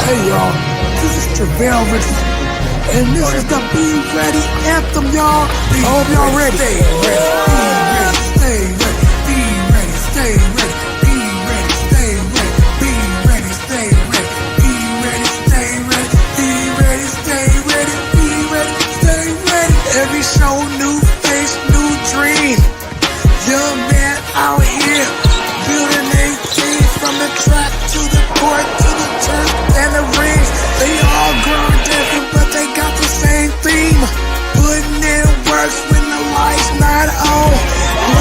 Hey y'all, this is Travell Richardson, and this is the Be Ready anthem, y'all. I hope y'all ready. Stay ready, be ready, stay ready, be ready, stay ready, be ready, stay ready, be ready, stay ready, be ready, stay ready, be ready, stay ready. Every show, new face, new dream. Young man out here building a team from the track to the court to the turf and the rings. They all grown different, but they got the same theme. Putting in works when the lights not on.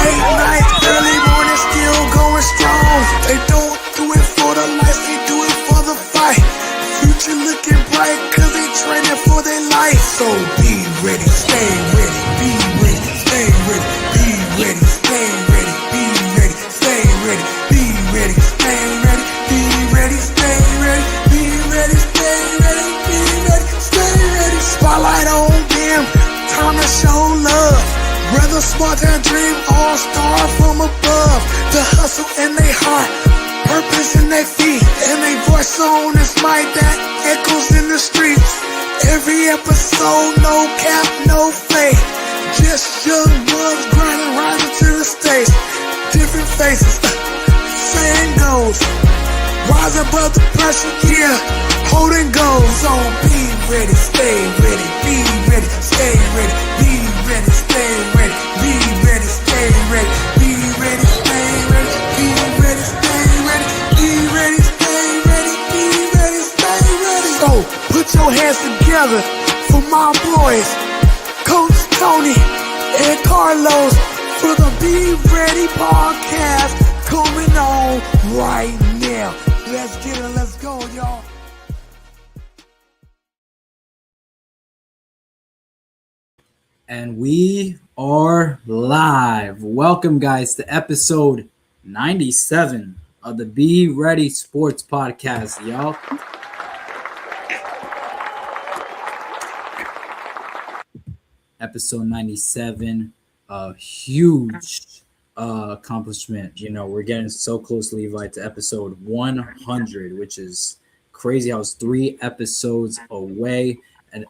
Late nights, early morning, still going strong. They don't do it for the lights, they do it for the fight. Future looking bright, cause they training for their life. So be ready, stay ready, be ready, stay ready, be ready, stay ready, be ready, stay ready, be ready, stay ready, be ready, stay ready, be ready, stay ready, be ready, stay ready. Spotlight on them, time to show love. Rather smart than dream, all star from above. The hustle in their heart, purpose in their feet, and they voice on this mic that echoes in the streets. Every episode, no cap, no fake. Just young ones grinding, rising to the stage. Different faces, same goals. Rise above the pressure, yeah, holding goals. So be ready, stay ready, be ready, stay ready, be ready, stay ready, be ready, stay ready, be ready, stay ready, be ready, stay ready, be ready, stay ready, be ready, stay ready. So put your hands together for my boys, Coach Tony and Carlos, for the Be Ready podcast coming on right now. Let's get it, let's go, y'all. And we are live. Welcome, guys, to episode 97 of the Be Ready Sports Podcast, y'all. Episode 97, a huge accomplishment. You know, we're getting so close, Levi, to episode 100, which is crazy. I was 3 episodes away, and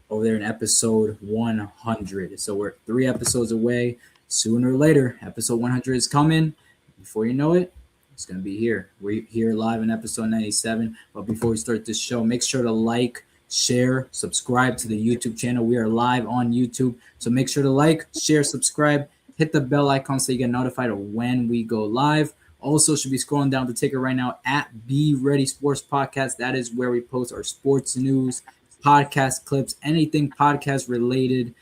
over there in episode 100. So we're 3 episodes away. Sooner or later, episode 100 is coming. Before you know it, it's going to be here. We're here live in episode 97. But before we start this show, make sure to like, share, subscribe to the YouTube channel. We are live on YouTube. So make sure to like, share, subscribe, hit the bell icon so you get notified of when we go live. Also, should be scrolling down the ticker right now at Be Ready Sports Podcast. That is where we post our sports news, podcast clips, anything podcast related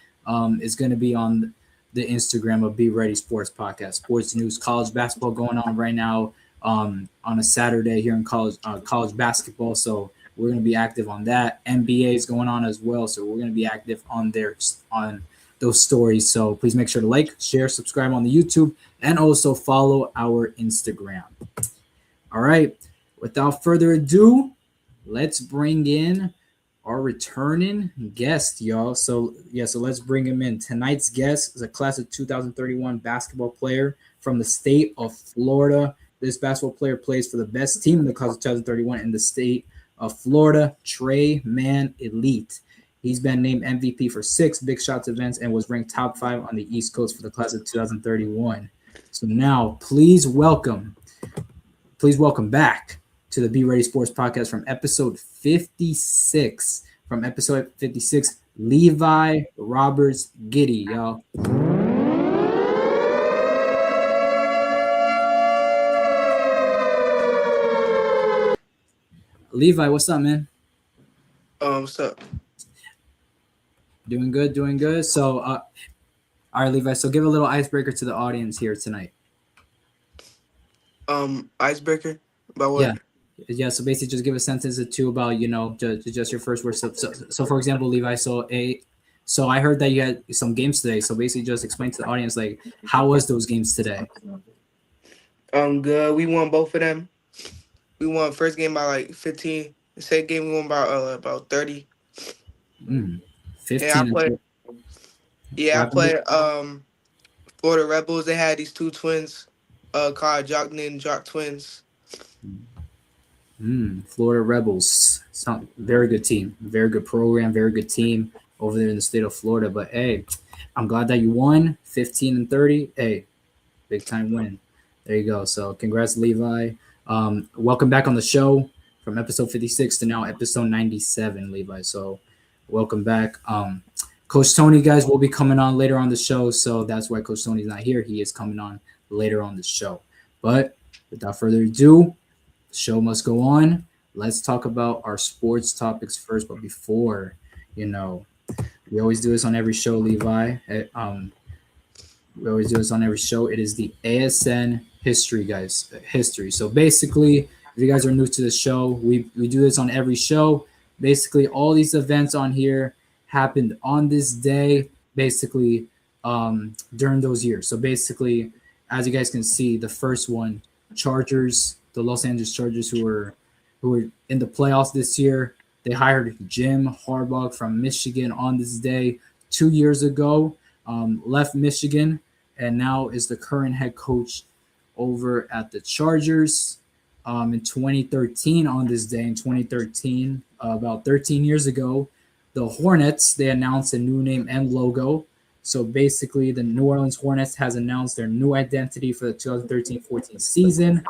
is going to be on the Instagram of Be Ready Sports Podcast. Sports news, college basketball going on right now on a Saturday here in college basketball. So we're going to be active on that. NBA is going on as well. So we're going to be active on those stories. So please make sure to like, share, subscribe on the YouTube, and also follow our Instagram. All right. Without further ado, let's bring in our returning guest, y'all. So let's bring him in. Tonight's guest is a class of 2031 basketball player from the state of Florida. This basketball player plays for the best team in the class of 2031 in the state of Florida, Trey Man Elite. He's been named MVP for 6 Big Shots events and was ranked top 5 on the East Coast for the class of 2031. So now, please welcome back to the Be Ready Sports Podcast from episode 56. From episode 56, Levi Roberts-Guity, y'all. Levi, what's up, man? What's up? Doing good. So, all right, Levi. So, give a little icebreaker to the audience here tonight. Icebreaker about what? Yeah. So basically, just give a sentence or two about just your first words. So for example, Levi. So I heard that you had some games today. So basically, just explain to the audience how was those games today? Good. We won both of them. We won first game by 15. The second game we won by about 30. 15. I played Florida Rebels. They had these 2 twins called Jock twins. Florida Rebels. Sound very good team, very good program, very good team over there in the state of Florida. But hey, I'm glad that you won 15-30. Hey, big time win. There you go. So congrats, Levi. Welcome back on the show from episode 56 to now episode 97, Levi. So welcome back. Coach Tony, guys, will be coming on later on the show. So that's why Coach Tony's not here. He is coming on later on the show. But without further ado, the show must go on. Let's talk about our sports topics first. But before, we always do this on every show, Levi. We always do this on every show. It is the ASN history, guys. History. So basically, if you guys are new to the show, we do this on every show. Basically, all these events on here happened on this day, basically, during those years. So basically, as you guys can see, the first one, Chargers, the Los Angeles Chargers, who were in the playoffs this year, they hired Jim Harbaugh from Michigan on this day 2 years ago. Left Michigan and now is the current head coach over at the Chargers. In 2013, on this day in 2013, about 13 years ago, the Hornets, they announced a new name and logo. So basically, the New Orleans Hornets has announced their new identity for the 2013-14 season.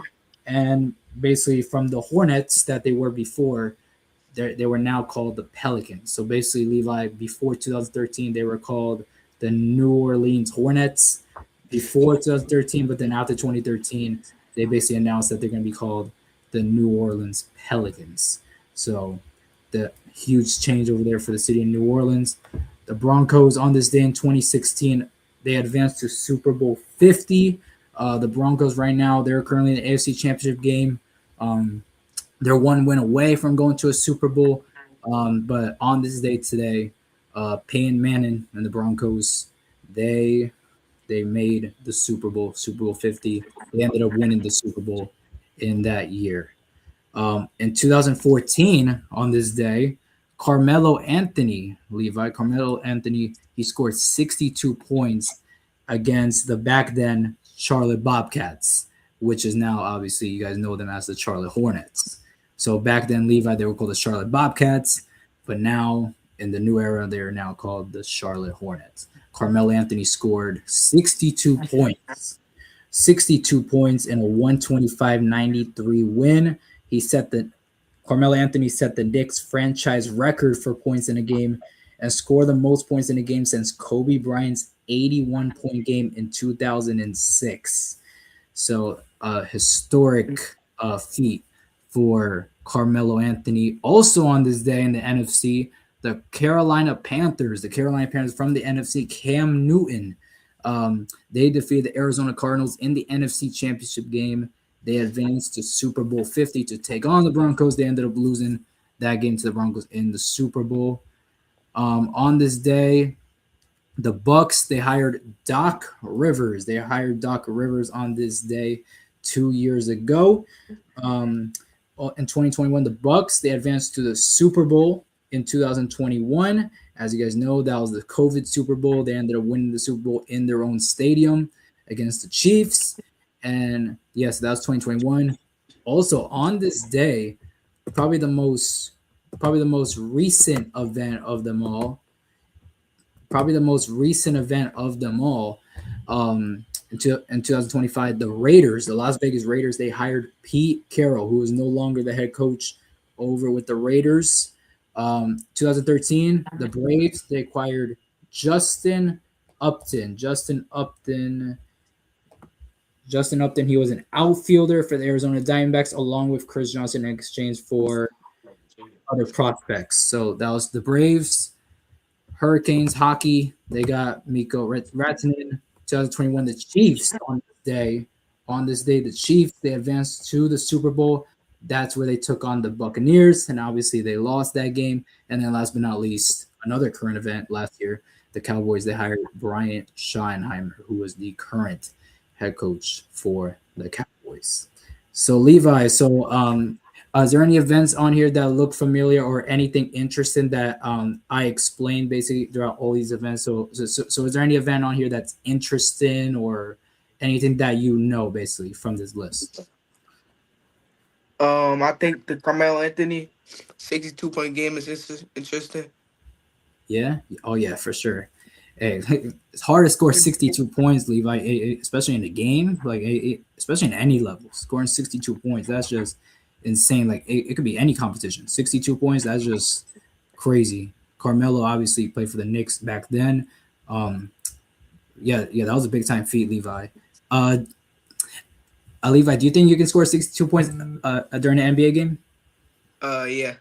And basically, from the Hornets that they were before, they were now called the Pelicans. So basically, Levi, before 2013, they were called the New Orleans Hornets before 2013, but then after 2013, they basically announced that they're going to be called the New Orleans Pelicans. So the huge change over there for the city of New Orleans. The Broncos on this day in 2016, they advanced to Super Bowl 50. The Broncos right now, they're currently in the AFC Championship game. They're one win away from going to a Super Bowl. But on this day today, Peyton Manning and the Broncos, they made the Super Bowl 50. They ended up winning the Super Bowl in that year. In 2014, on this day, Carmelo Anthony, he scored 62 points against the back then Charlotte Bobcats, which is now, obviously, you guys know them as the Charlotte Hornets. So back then, Levi, they were called the Charlotte Bobcats, but now in the new era, they are now called the Charlotte Hornets. Carmelo Anthony scored 62 points in a 125-93 win. Carmelo Anthony set the Knicks franchise record for points in a game and scored the most points in a game since Kobe Bryant's 81-point game in 2006. So a historic feat for Carmelo Anthony. Also on this day in the NFC, the Carolina Panthers from the NFC, Cam Newton, they defeated the Arizona Cardinals in the NFC Championship game. They advanced to Super Bowl 50 to take on the Broncos. They ended up losing that game to the Broncos in the Super Bowl. On this day, the Bucks, they hired Doc Rivers. On this day 2 years ago. In 2021, the Bucks, they advanced to the Super Bowl in 2021. As you guys know, that was the COVID Super Bowl. They ended up winning the Super Bowl in their own stadium against the Chiefs. And yes, that was 2021. Also on this day, probably the most recent event of them all. In 2025, the Las Vegas Raiders, they hired Pete Carroll, who is no longer the head coach over with the Raiders. 2013, the Braves, they acquired Justin Upton. He was an outfielder for the Arizona Diamondbacks, along with Chris Johnson in exchange for other prospects. So that was the Braves. Hurricanes hockey, they got Mikko Rantanen. 2021, the Chiefs on this day, the Chiefs, they advanced to the Super Bowl. That's where they took on the Buccaneers, and obviously they lost that game. And then last but not least, another current event last year, the Cowboys, they hired Brian Schottenheimer, who was the current head coach for the Cowboys. So Levi, is there any events on here that look familiar or anything interesting that I explained basically throughout all these events? So is there any event on here that's interesting or anything that you know basically from this list? I think the Carmelo Anthony 62-point game is interesting. Yeah. Oh yeah, for sure. Hey, it's hard to score 62 points, Levi, especially in the game, like especially in any level. Scoring 62 points, that's just insane. Like it could be any competition. 62 points, that's just crazy. Carmelo obviously played for the Knicks back then. Um, yeah, that was a big time feat, Levi. Uh, Levi, do you think you can score 62 points during an NBA game? Yeah.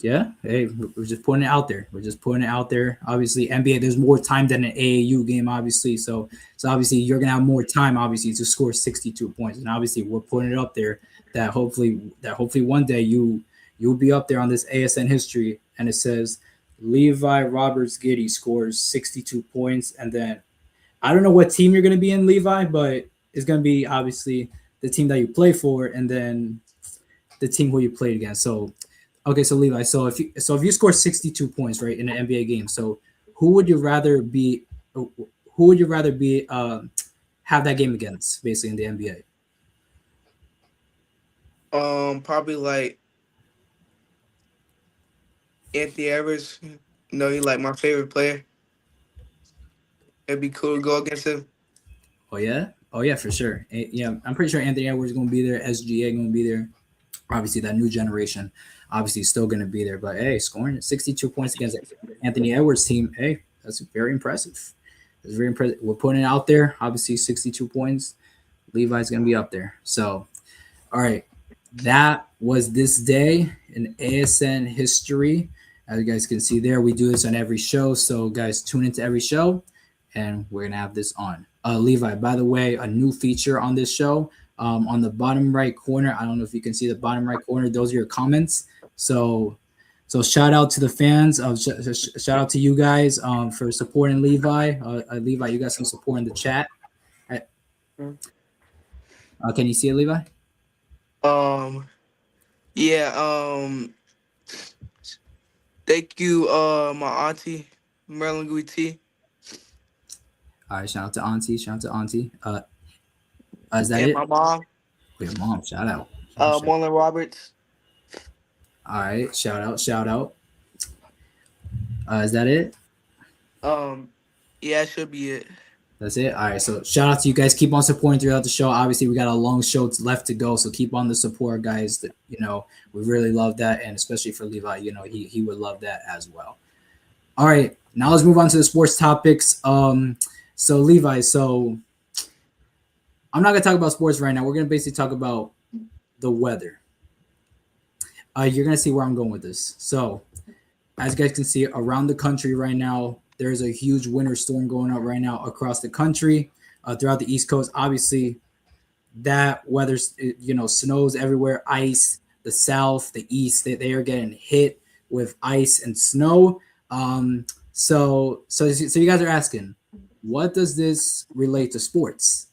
Yeah, hey, we're just putting it out there. We're just putting it out there. Obviously, NBA, there's more time than an AAU game, obviously. So obviously, you're gonna have more time, obviously, to score 62 points. And obviously, we're putting it up there that hopefully one day you'll be up there on this ASN history, and it says Levi Roberts-Guity scores 62 points, and then I don't know what team you're gonna be in, Levi, but it's gonna be obviously the team that you play for, and then the team who you played against. So okay, so Levi, so if you score 62 points, right, in an NBA game, so who would you rather be who would you rather be have that game against, basically, in the NBA? Probably like Anthony Edwards. He's like my favorite player. It'd be cool to go against him. Oh yeah? Oh yeah, for sure. Yeah, I'm pretty sure Anthony Edwards is gonna be there, SGA gonna be there. Obviously that new generation obviously still gonna be there. But hey, scoring 62 points against Anthony Edwards team, hey, that's very impressive. It's very impressive. We're putting it out there. Obviously 62 points. Levi's gonna be up there. So all right, that was this day in ASN history. As you guys can see there, we do this on every show. So, guys, tune into every show, and we're going to have this on. Levi, by the way, a new feature on this show. On the bottom right corner, I don't know if you can see the bottom right corner. Those are your comments. So shout out to the fans. Shout out to you guys for supporting Levi. Levi, you got some support in the chat. Can you see it, Levi? Yeah. Thank you, my auntie, Marilyn Guiti. All right, shout out to Auntie. Shout out to Auntie. Is that And it? my mom, Your mom. Shout out. Marlon Roberts. All right, shout out. Shout out. Is that it? Yeah, it should be it. That's it. All right. So shout out to you guys. Keep on supporting throughout the show. Obviously, we got a long show left to go, so keep on the support, guys. That we really love that, and especially for Levi, he would love that as well. All right. Now let's move on to the sports topics. So Levi, so I'm not gonna talk about sports right now. We're gonna basically talk about the weather. You're gonna see where I'm going with this. So, as you guys can see, around the country right now, there's a huge winter storm going on right now across the country, throughout the East Coast. Obviously, that weather, snows everywhere, ice. The South, the East, they are getting hit with ice and snow. So you guys are asking, what does this relate to sports?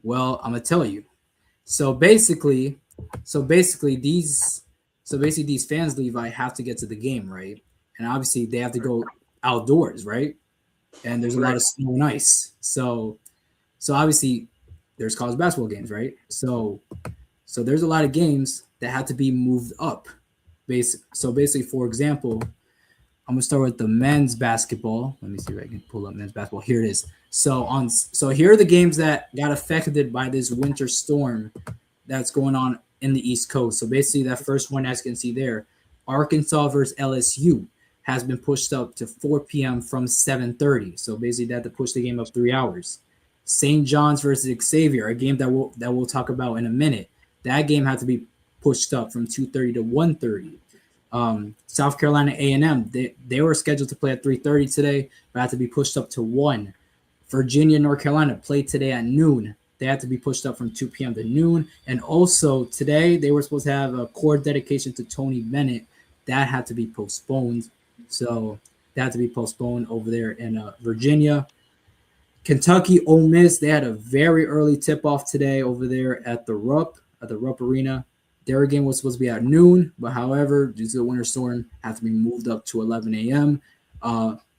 Well, I'm gonna tell you. So basically these fans, Levi, have to get to the game, right? And obviously they have to go outdoors, right? And there's a lot of snow and ice. So obviously there's college basketball games, right? So there's a lot of games that have to be moved up. So basically, for example, I'm gonna start with the men's basketball. Let me see if I can pull up men's basketball. Here it is. So here are the games that got affected by this winter storm that's going on in the East Coast. So basically, that first one, as you can see there, Arkansas versus LSU has been pushed up to 4 p.m. from 7:30. So basically, they had to push the game up 3 hours. St. John's versus Xavier, a game that we'll talk about in a minute. That game had to be pushed up from 2:30 to 1:30. South Carolina A&M, they were scheduled to play at 3:30 today, but had to be pushed up to 1. Virginia, North Carolina played today at noon. They had to be pushed up from 2 p.m. to noon. And also today, they were supposed to have a court dedication to Tony Bennett. That had to be postponed. So that had to be postponed over there in Virginia. Kentucky, Ole Miss, they had a very early tip-off today over there at the Rupp Arena. Their game was supposed to be at noon, but however, due to the winter storm, had to be moved up to 11 a.m.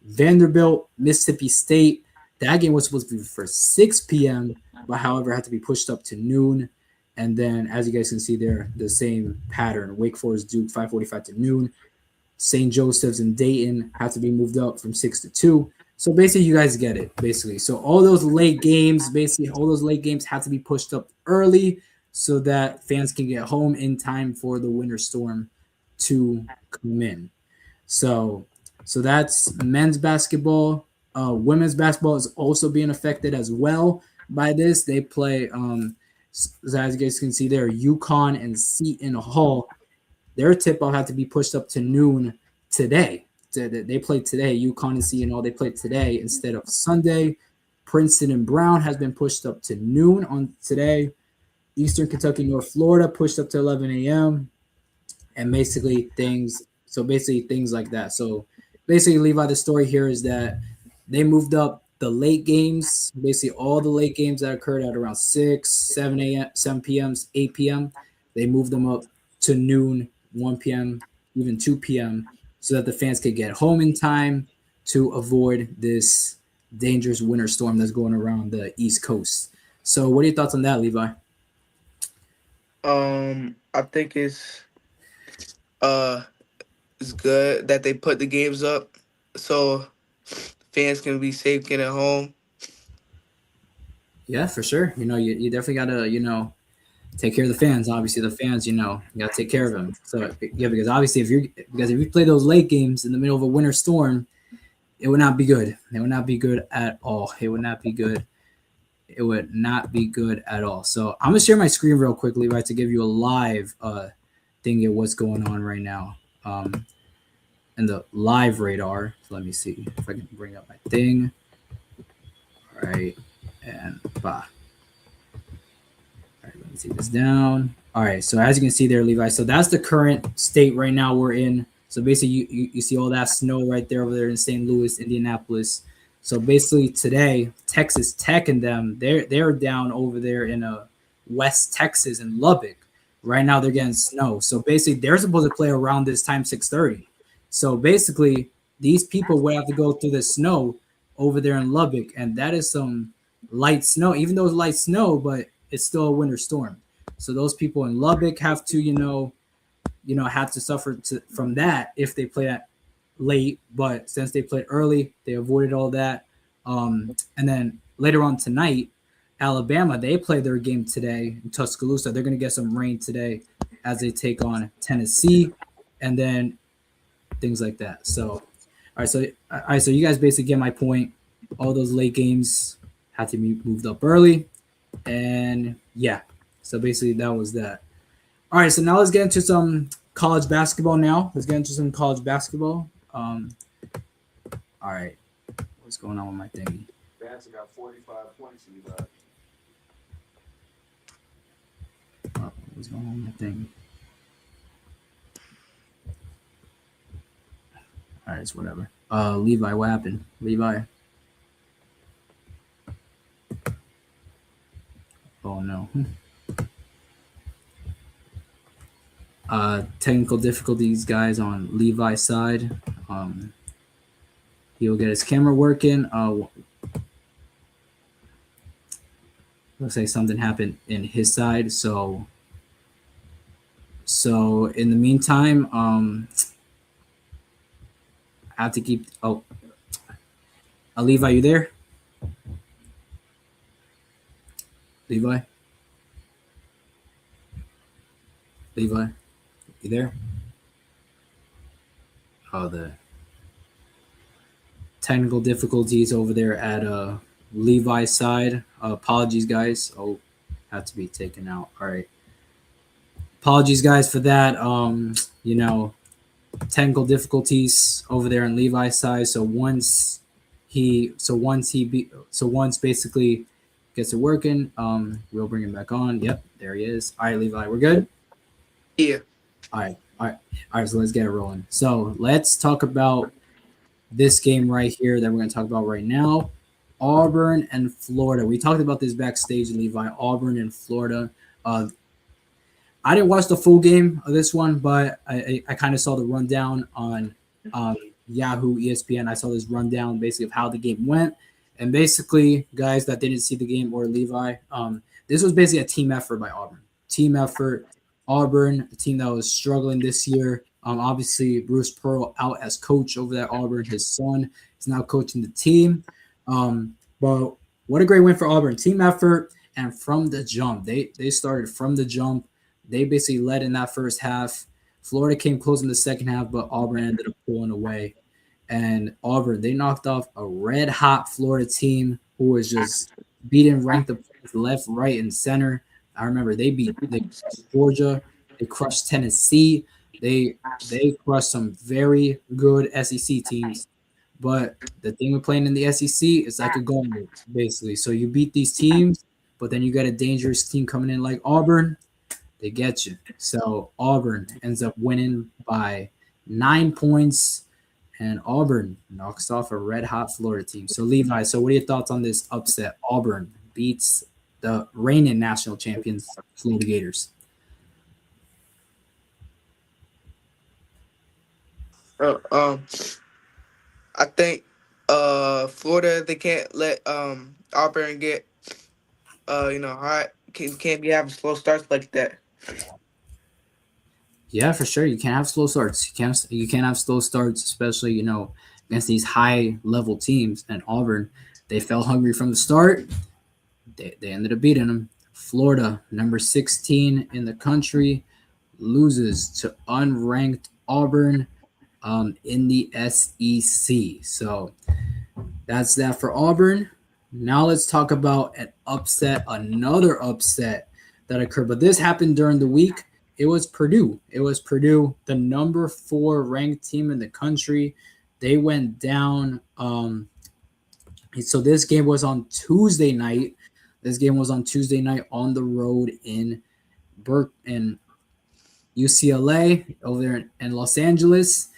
Vanderbilt, Mississippi State, that game was supposed to be for 6 p.m., but however, had to be pushed up to noon. And then, as you guys can see there, the same pattern. Wake Forest, Duke, 5:45 to noon. St. Joseph's and Dayton have to be moved up from 6 to 2. So basically, you guys get it, basically. So all those late games have to be pushed up early so that fans can get home in time for the winter storm to come in. So that's men's basketball. Women's basketball is also being affected as well by this. They play, so as you guys can see there, UConn and Seton Hall. Their tip-off had to be pushed up to noon today. They played today. UConn and Seton Hall, they played today instead of Sunday. Princeton and Brown has been pushed up to noon on today. Eastern Kentucky, North Florida pushed up to 11 a.m. And basically things like that. So basically, Levi, the story here is that they moved up the late games, basically all the late games that occurred at around 6, 7 a.m., 7 p.m., 8 p.m., they moved them up to noon, 1 p.m., even 2 p.m., so that the fans could get home in time to avoid this dangerous winter storm that's going around the East Coast. So what are your thoughts on that, Levi? I think it's good that they put the games up so fans can be safe getting home. Yeah, for sure. You definitely got to, take care of the fans. Obviously, the fans, you got to take care of them. So, yeah, because obviously if you play those late games in the middle of a winter storm, it would not be good. It would not be good at all. It would not be good. It would not be good at all. So I'm going to share my screen real quickly, right, to give you a live thing of what's going on right now. And the live radar. So let me see if I can bring up my thing. All right. And bah. All right, let me take this down. All right, so as you can see there, Levi, so that's the current state right now we're in. So basically, you see all that snow right there over there in St. Louis, Indianapolis. So basically today, Texas Tech and them, they're down over there in West Texas and Lubbock. Right now, they're getting snow. So basically, they're supposed to play around this time, 6:30. So basically, these people would have to go through the snow over there in Lubbock, and that is some light snow. Even though it's light snow, but it's still a winter storm. So those people in Lubbock have to, have to suffer from that if they play that late. But since they played early, they avoided all that. And then later on tonight, Alabama, they play their game today in Tuscaloosa. They're going to get some rain today as they take on Tennessee, and then things like that. So, all right. So you guys basically get my point. All those late games had to be moved up early, and yeah. So basically, that was that. All right. So now let's get into some college basketball. All right. What's going on with my thingy? Vance got 45 points. You got. What's going on with my thing? All right, it's whatever. Levi, what happened? Levi. Oh no. Technical difficulties, guys, on Levi's side. He'll get his camera working. Looks like something happened in his side. So in the meantime, I have to keep. Levi, you there? Levi, you there? Oh, the technical difficulties over there at Levi's side. Apologies, guys. Oh, had to be taken out. All right. Apologies, guys, for that. Technical difficulties over there on Levi's side. So once basically gets it working, we'll bring him back on. Yep, there he is. All right, Levi, we're good. Yeah. All right. So let's get it rolling. So let's talk about this game right here that we're going to talk about right now. Auburn and Florida. We talked about this backstage, Levi. Auburn and Florida. I didn't watch the full game of this one, but I kind of saw the rundown on Yahoo, ESPN. I saw this rundown basically of how the game went. And basically, guys that didn't see the game or Levi, this was basically a team effort by Auburn. team effort. Auburn, a team that was struggling this year. Obviously, Bruce Pearl out as coach over at Auburn. His son is now coaching the team. But what a great win for Auburn. Team effort, and from the jump. They started from the jump. They basically led in that first half. Florida came close in the second half, but Auburn ended up pulling away. And Auburn, they knocked off a red-hot Florida team who was just beating ranked opponents left, right, and center. I remember they crushed Georgia. They crushed Tennessee. They crushed some very good SEC teams. But the thing with playing in the SEC is like a gauntlet, basically. So you beat these teams, but then you got a dangerous team coming in like Auburn. They get you. So Auburn ends up winning by 9 points, and Auburn knocks off a red-hot Florida team. So Levi, so what are your thoughts on this upset? Auburn beats the reigning national champions, Florida Gators. I think Florida, they can't let Auburn get hot. Can't be having slow starts like that. Yeah, for sure. You can't have slow starts. You can't have slow starts, especially against these high level teams. And Auburn, they felt hungry from the start. They ended up beating them. Florida, number 16 in the country, loses to unranked Auburn in the SEC. So that's that for Auburn. Now let's talk about another upset that occurred. But this happened during the week. It was Purdue. The number 4 ranked team in the country. They went down. So this game was on Tuesday night. On the road in UCLA over there in Los Angeles.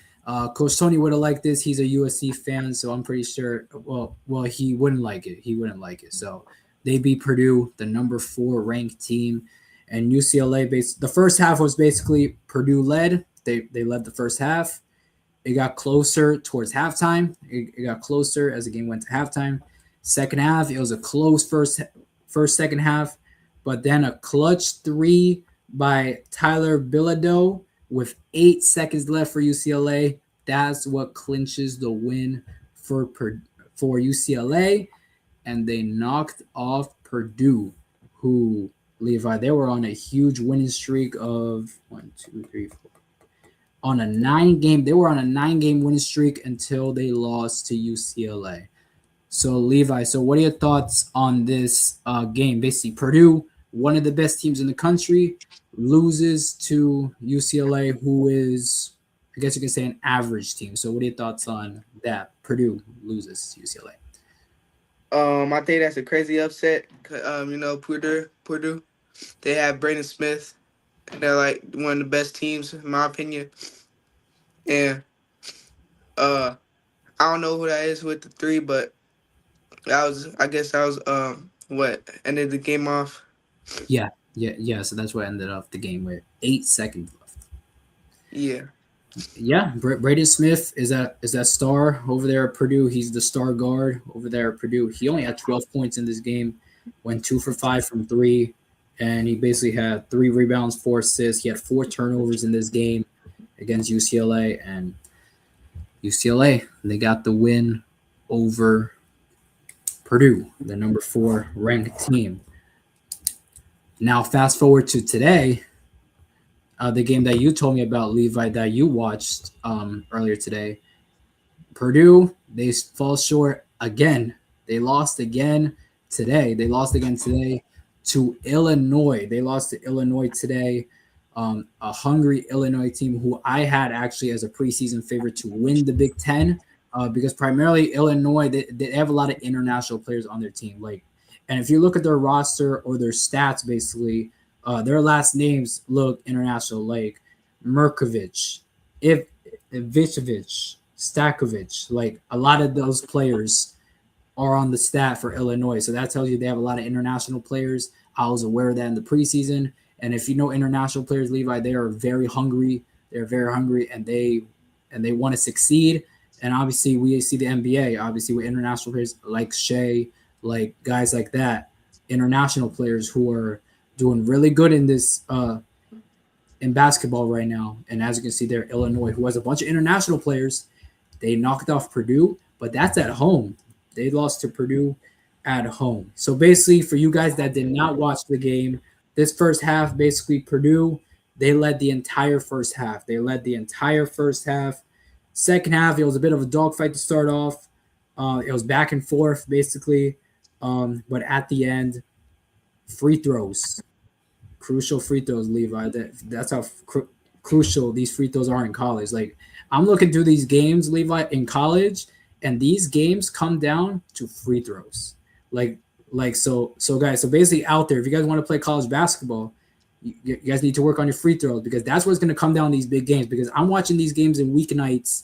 Coach Tony would have liked this. He's a USC fan, so I'm pretty sure. Well, he wouldn't like it. So they beat Purdue, the number 4 ranked team, and UCLA. The first half was basically Purdue led. They led the first half. It got closer towards halftime. It got closer as the game went to halftime. Second half, it was a close second half, but then a clutch 3 by Tyler Bilodeau with 8 seconds left for UCLA. That's what clinches the win for UCLA, and they knocked off Purdue, who, Levi, they were on a huge winning streak of 1, 2, 3, 4. On a 9-game, they were on a 9-game winning streak until they lost to UCLA. So Levi, what are your thoughts on this game? Basically, Purdue, one of the best teams in the country, loses to UCLA, who is, I guess you can say, an average team. So what are your thoughts on that? Purdue loses to UCLA. I think that's a crazy upset. Purdue, they have Braden Smith. They're like one of the best teams, in my opinion. And I don't know who that is with the 3, but I guess that was what ended the game off. Yeah. So that's what ended up the game with 8 seconds left. Yeah. Braden Smith is that star over there at Purdue. He's the star guard over there at Purdue. He only had 12 points in this game, went 2 for 5 from 3, and he basically had 3 rebounds, 4 assists. He had 4 turnovers in this game against UCLA, and UCLA, they got the win over Purdue, the number 4 ranked team. Now, fast forward to today, the game that you told me about, Levi, that you watched earlier today. Purdue, they fall short again. They lost again today. To Illinois. They lost to Illinois today. A hungry Illinois team who I had actually as a preseason favorite to win the Big Ten because primarily Illinois, they have a lot of international players on their team. And if you look at their roster or their stats, basically, their last names look international, like Merkovich, Ivicevic, Stakovic. Like a lot of those players are on the stat for Illinois. So that tells you they have a lot of international players. I was aware of that in the preseason. And if you know international players, Levi, they are very hungry. They're very hungry, and they want to succeed. And obviously, we see the NBA, obviously, with international players like Shea, like guys like that, international players who are doing really good in this in basketball right now. And as you can see there, Illinois, who has a bunch of international players, they knocked off Purdue, but that's at home. They lost to Purdue at home. So basically, for you guys that did not watch the game, this first half, basically Purdue, they led the entire first half. They led the entire first half. Second half, it was a bit of a dogfight to start off. It was back and forth, basically. But at the end, free throws, crucial free throws, Levi. That's how crucial these free throws are in college. Like I'm looking through these games, Levi, in college, and these games come down to free throws. Like so guys. So basically, out there, if you guys want to play college basketball, you guys need to work on your free throws because that's what's going to come down these big games. Because I'm watching these games in weeknights,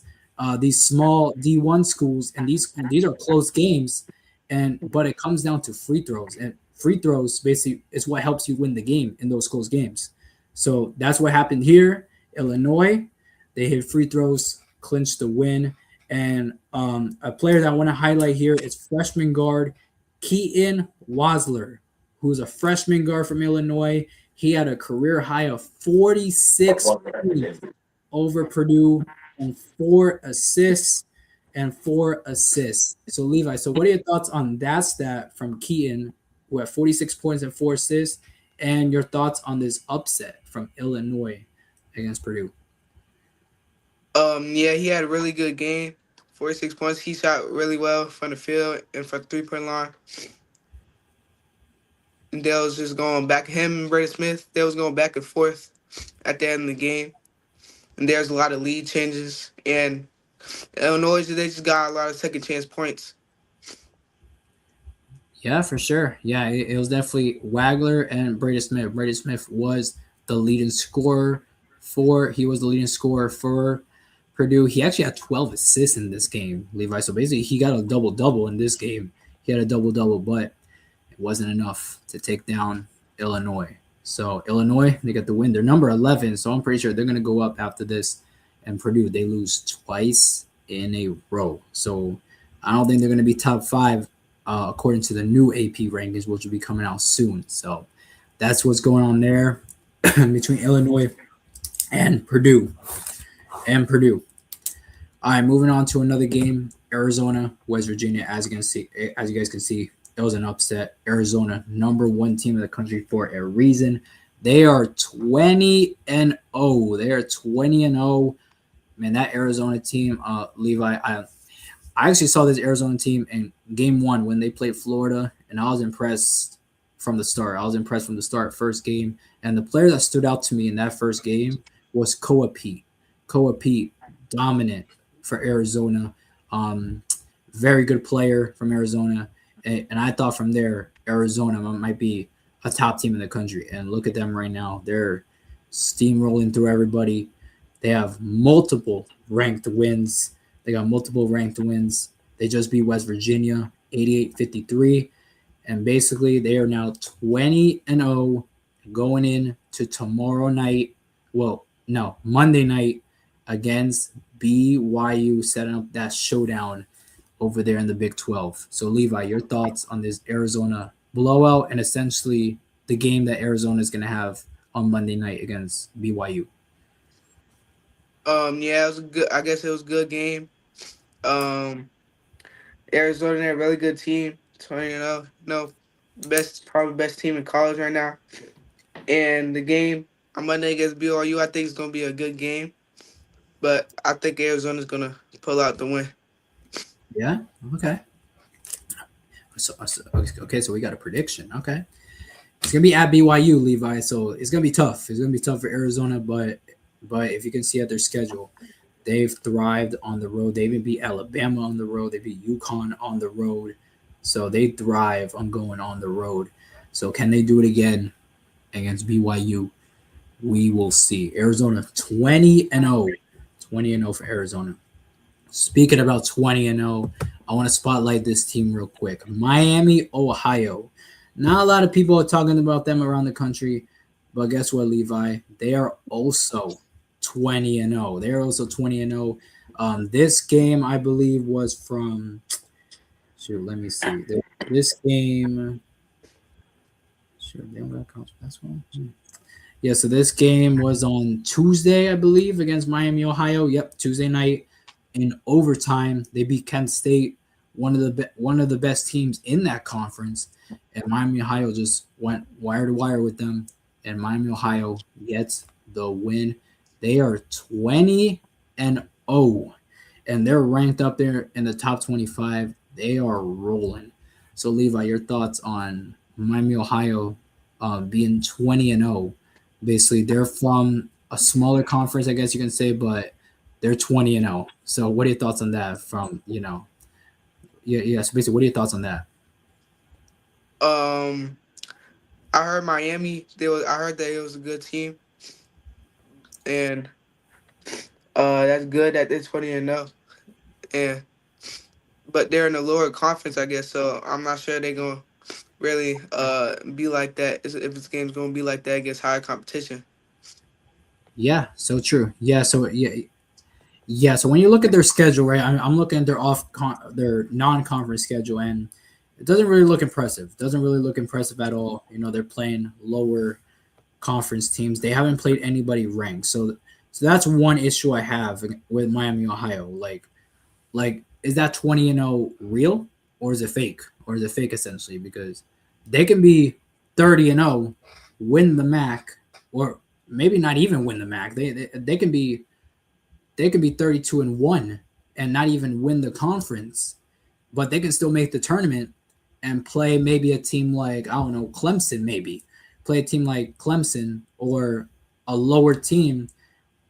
these small D1 schools, and these are close games, but it comes down to free throws, and free throws basically is what helps you win the game in those close games. So that's what happened here. Illinois, they hit free throws, clinched the win. And a player that I want to highlight here is freshman guard Keaton Wasler, who's a freshman guard from Illinois. He had a career high of 46 points over Purdue and 4 assists. So Levi, so what are your thoughts on that stat from Keaton, who had 46 points and 4 assists, and your thoughts on this upset from Illinois against Purdue? Yeah, he had a really good game. 46 points. He shot really well from the field and from the 3-point line. And they was just going back. Him and Brady Smith, they was going back and forth at the end of the game. And there's a lot of lead changes. And Illinois, they just got a lot of second chance points. Yeah, for sure. Yeah, it was definitely Wagler and Brady Smith. Brady Smith was the leading scorer for Purdue. He actually had 12 assists in this game, Levi. So basically, he got a double-double in this game. He had a double-double, but it wasn't enough to take down Illinois. So Illinois, they got the win. They're number 11, so I'm pretty sure they're going to go up after this. And Purdue, they lose twice in a row. So I don't think they're going to be top 5 according to the new AP rankings, which will be coming out soon. So that's what's going on there between Illinois and Purdue. All right, moving on to another game. Arizona, West Virginia. As you guys can see, it was an upset. Arizona, number 1 team in the country for a reason. They are 20-0. They are 20-0. Man, that Arizona team, Levi, I actually saw this Arizona team in game 1 when they played Florida, and I was impressed from the start. First game. And the player that stood out to me in that first game was Koa Pete. Koa Pete, dominant for Arizona. Very good player from Arizona. And I thought from there, Arizona might be a top team in the country. And look at them right now. They're steamrolling through everybody. They have multiple ranked wins. They just beat West Virginia 88-53. And basically, they are now 20-0 going into tomorrow night. Well, no, Monday night against BYU, setting up that showdown over there in the Big 12. So, Levi, your thoughts on this Arizona blowout and essentially the game that Arizona is going to have on Monday night against BYU? Yeah, it was good. I guess it was a good game. Arizona, they're a really good team. 20-0, probably best team in college right now. And the game on Monday against BYU, I think it's gonna be a good game. But I think Arizona's gonna pull out the win. Yeah. Okay. So we got a prediction. Okay. It's gonna be at BYU, Levi. So it's gonna be tough. It's gonna be tough for Arizona, but if you can see at their schedule, they've thrived on the road. They even beat Alabama on the road. They beat UConn on the road. So they thrive on going on the road. So can they do it again against BYU? We will see. Arizona 20-0. 20-0 for Arizona. Speaking about 20-0, I want to spotlight this team real quick. Miami, Ohio. Not a lot of people are talking about them around the country, but guess what, Levi? They are also 20-0. They're also 20-0. This game, I believe, was from – let me see. This game Sure, they don't got conference. That's one. Yeah, so this game was on Tuesday, I believe, against Miami, Ohio. Yep, Tuesday night in overtime. They beat Kent State, one of the best teams in that conference, and Miami, Ohio just went wire to wire with them, and Miami, Ohio gets the win. They are 20-0, and they're ranked up there in the top 25. They are rolling. So, Levi, your thoughts on Miami, Ohio being 20-0? Basically, they're from a smaller conference, I guess you can say, but they're 20-0. So, what are your thoughts on that? So basically, what are your thoughts on that? I heard Miami. I heard that it was a good team, and that's good that they're 20-0. And but they're in the lower conference, I guess. So I'm not sure they're gonna really be like that. If this game's gonna be like that against higher competition. Yeah, so true. Yeah. So when you look at their schedule, right? I'm looking at their non-conference schedule, and it doesn't really look impressive. Doesn't really look impressive at all. They're playing lower conference teams. They haven't played anybody ranked. So that's one issue I have with Miami, Ohio. Like is that 20-0 real, or is it fake? Or is it fake essentially? Because they can be 30-0, win the MAC, or maybe not even win the MAC. They can be 32-1 and not even win the conference, but they can still make the tournament and play maybe a team like, I don't know, Clemson, maybe play a team like Clemson or a lower team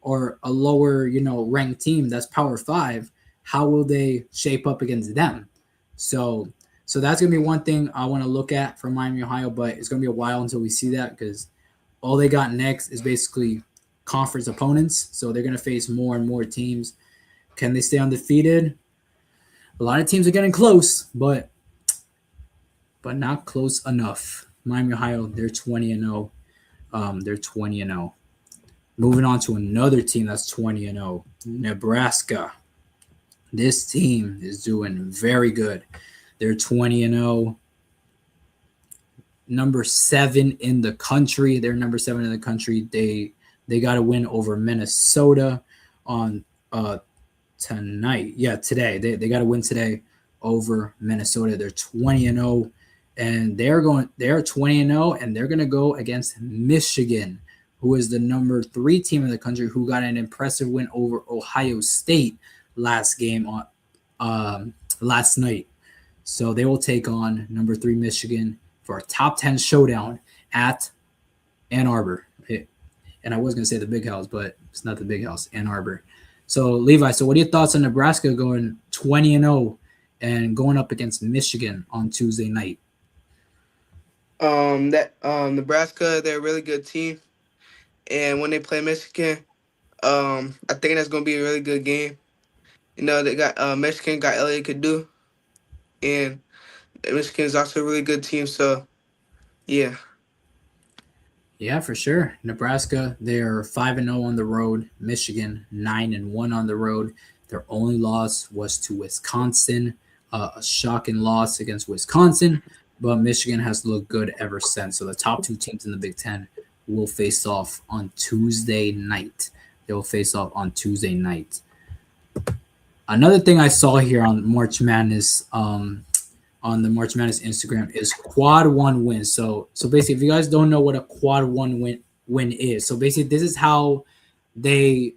or a lower, ranked team that's Power 5. How will they shape up against them? So that's going to be one thing I want to look at for Miami, Ohio, but it's going to be a while until we see that because all they got next is basically conference opponents. So they're going to face more and more teams. Can they stay undefeated? A lot of teams are getting close, but not close enough. Miami, Ohio, they're 20-0. They're 20-0. Moving on to another team that's 20-0, Nebraska. This team is doing very good. They're 20-0. Number 7 in the country. They're number 7 in the country. They got a win over Minnesota on tonight. Yeah, today. They got a win today over Minnesota. They're 20-0, and they're 20-0, and they're gonna go against Michigan, who is the number 3 team in the country, who got an impressive win over Ohio State last night. So they will take on number 3 Michigan for a top 10 showdown at Ann Arbor. And I was going to say the Big House, but it's not the Big House, Ann Arbor. So, Levi, what are your thoughts on Nebraska going 20-0 and going up against Michigan on Tuesday night? Nebraska, they're a really good team. And when they play Michigan, I think that's going to be a really good game. They got Michigan got Elliott Kadu, and Michigan is also a really good team. So, yeah. Yeah, for sure. Nebraska, they're 5-0 on the road. Michigan, 9-1 on the road. Their only loss was to Wisconsin, a shocking loss against Wisconsin. But Michigan has looked good ever since. So the top 2 teams in the Big Ten will face off on Tuesday night. They will face off on Tuesday night. Another thing I saw here on March Madness, on the March Madness Instagram, is quad 1 win. So basically, if you guys don't know what a quad 1 win is, so basically this is how they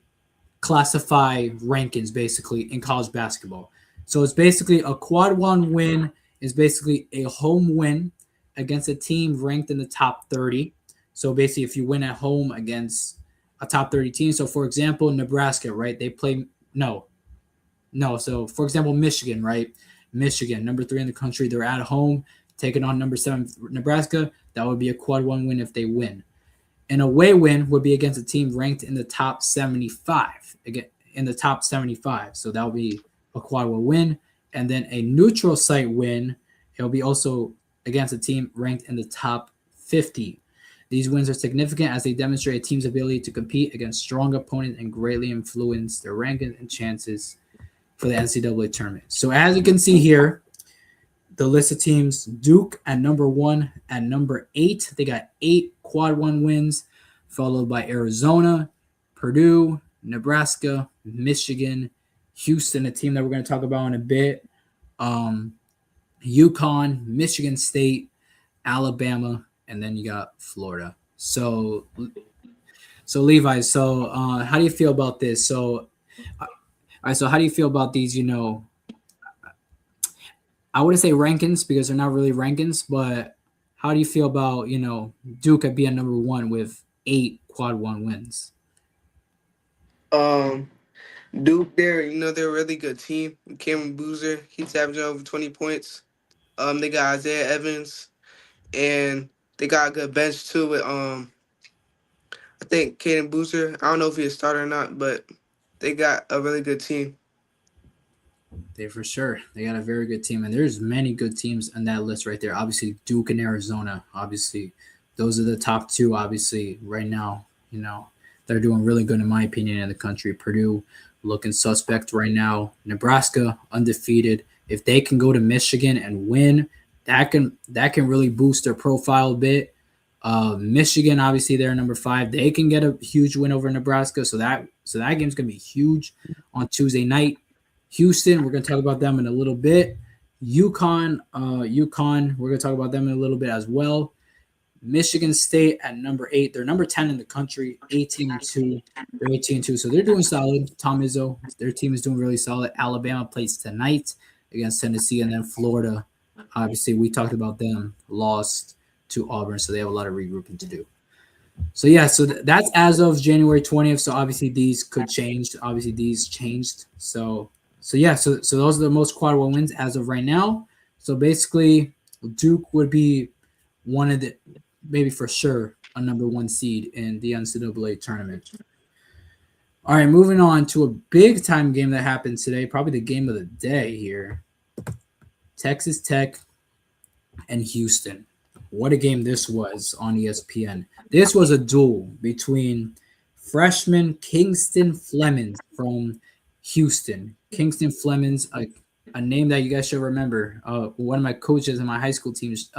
classify rankings basically in college basketball. So it's basically a quad 1 win is basically a home win against a team ranked in the top 30. So basically, if you win at home against a top 30 team, so for example, Nebraska, right? They play no. So for example, Michigan, right? Michigan, number 3 in the country, they're at home taking on number 7 Nebraska. That would be a quad 1 win if they win. An away win would be against a team ranked in the top 75. Again, in the top 75. So that would be a quad 1 win. And then a neutral site win, it'll be also against a team ranked in the top 50. These wins are significant as they demonstrate a team's ability to compete against strong opponents and greatly influence their rankings and chances for the NCAA tournament. So as you can see here, the list of teams, Duke at number 1. At number 8, they got 8 quad 1 wins, followed by Arizona, Purdue, Nebraska, Michigan, Houston, a team that we're going to talk about in a bit, UConn, Michigan State, Alabama, and then you got Florida. So Levi, how do you feel about this? All right, so how do you feel about these, I wouldn't say rankings because they're not really rankings, but how do you feel about, Duke at being number 1 with 8 quad 1 wins? Duke, they're a really good team. Cameron Boozer, he's averaging over 20 points. They got Isaiah Evans, and they got a good bench too with I think Caden Boozer. I don't know if he's a starter or not, but they got a really good team. They for sure. They got a very good team, and there's many good teams on that list right there. Obviously, Duke and Arizona. Obviously, those are the top 2. Obviously, right now, they're doing really good in my opinion in the country. Purdue looking suspect right now. Nebraska undefeated. If they can go to Michigan and win, that can really boost their profile a bit. Michigan, obviously, they're number 5. They can get a huge win over Nebraska, so that game's gonna be huge on Tuesday night. Houston, we're gonna talk about them in a little bit. UConn, we're gonna talk about them in a little bit as well. Michigan State at number 8. They're number 10 in the country, 18-2. They're 18-2, so they're doing solid. Tom Izzo, their team is doing really solid. Alabama plays tonight against Tennessee, and then Florida. Obviously, we talked about them, lost to Auburn, so they have a lot of regrouping to do. So that's as of January 20th. So obviously these could change. Obviously these changed. So those are the most quad 1 wins as of right now. So basically, Duke would be one of the, maybe for sure, a number 1 seed in the NCAA tournament. All right, moving on to a big time game that happened today, probably the game of the day here. Texas Tech and Houston. What a game this was on ESPN. This was a duel between freshman Kingston Flemings from Houston. Kingston Flemings, a name that you guys should remember. One of my coaches in my high school teams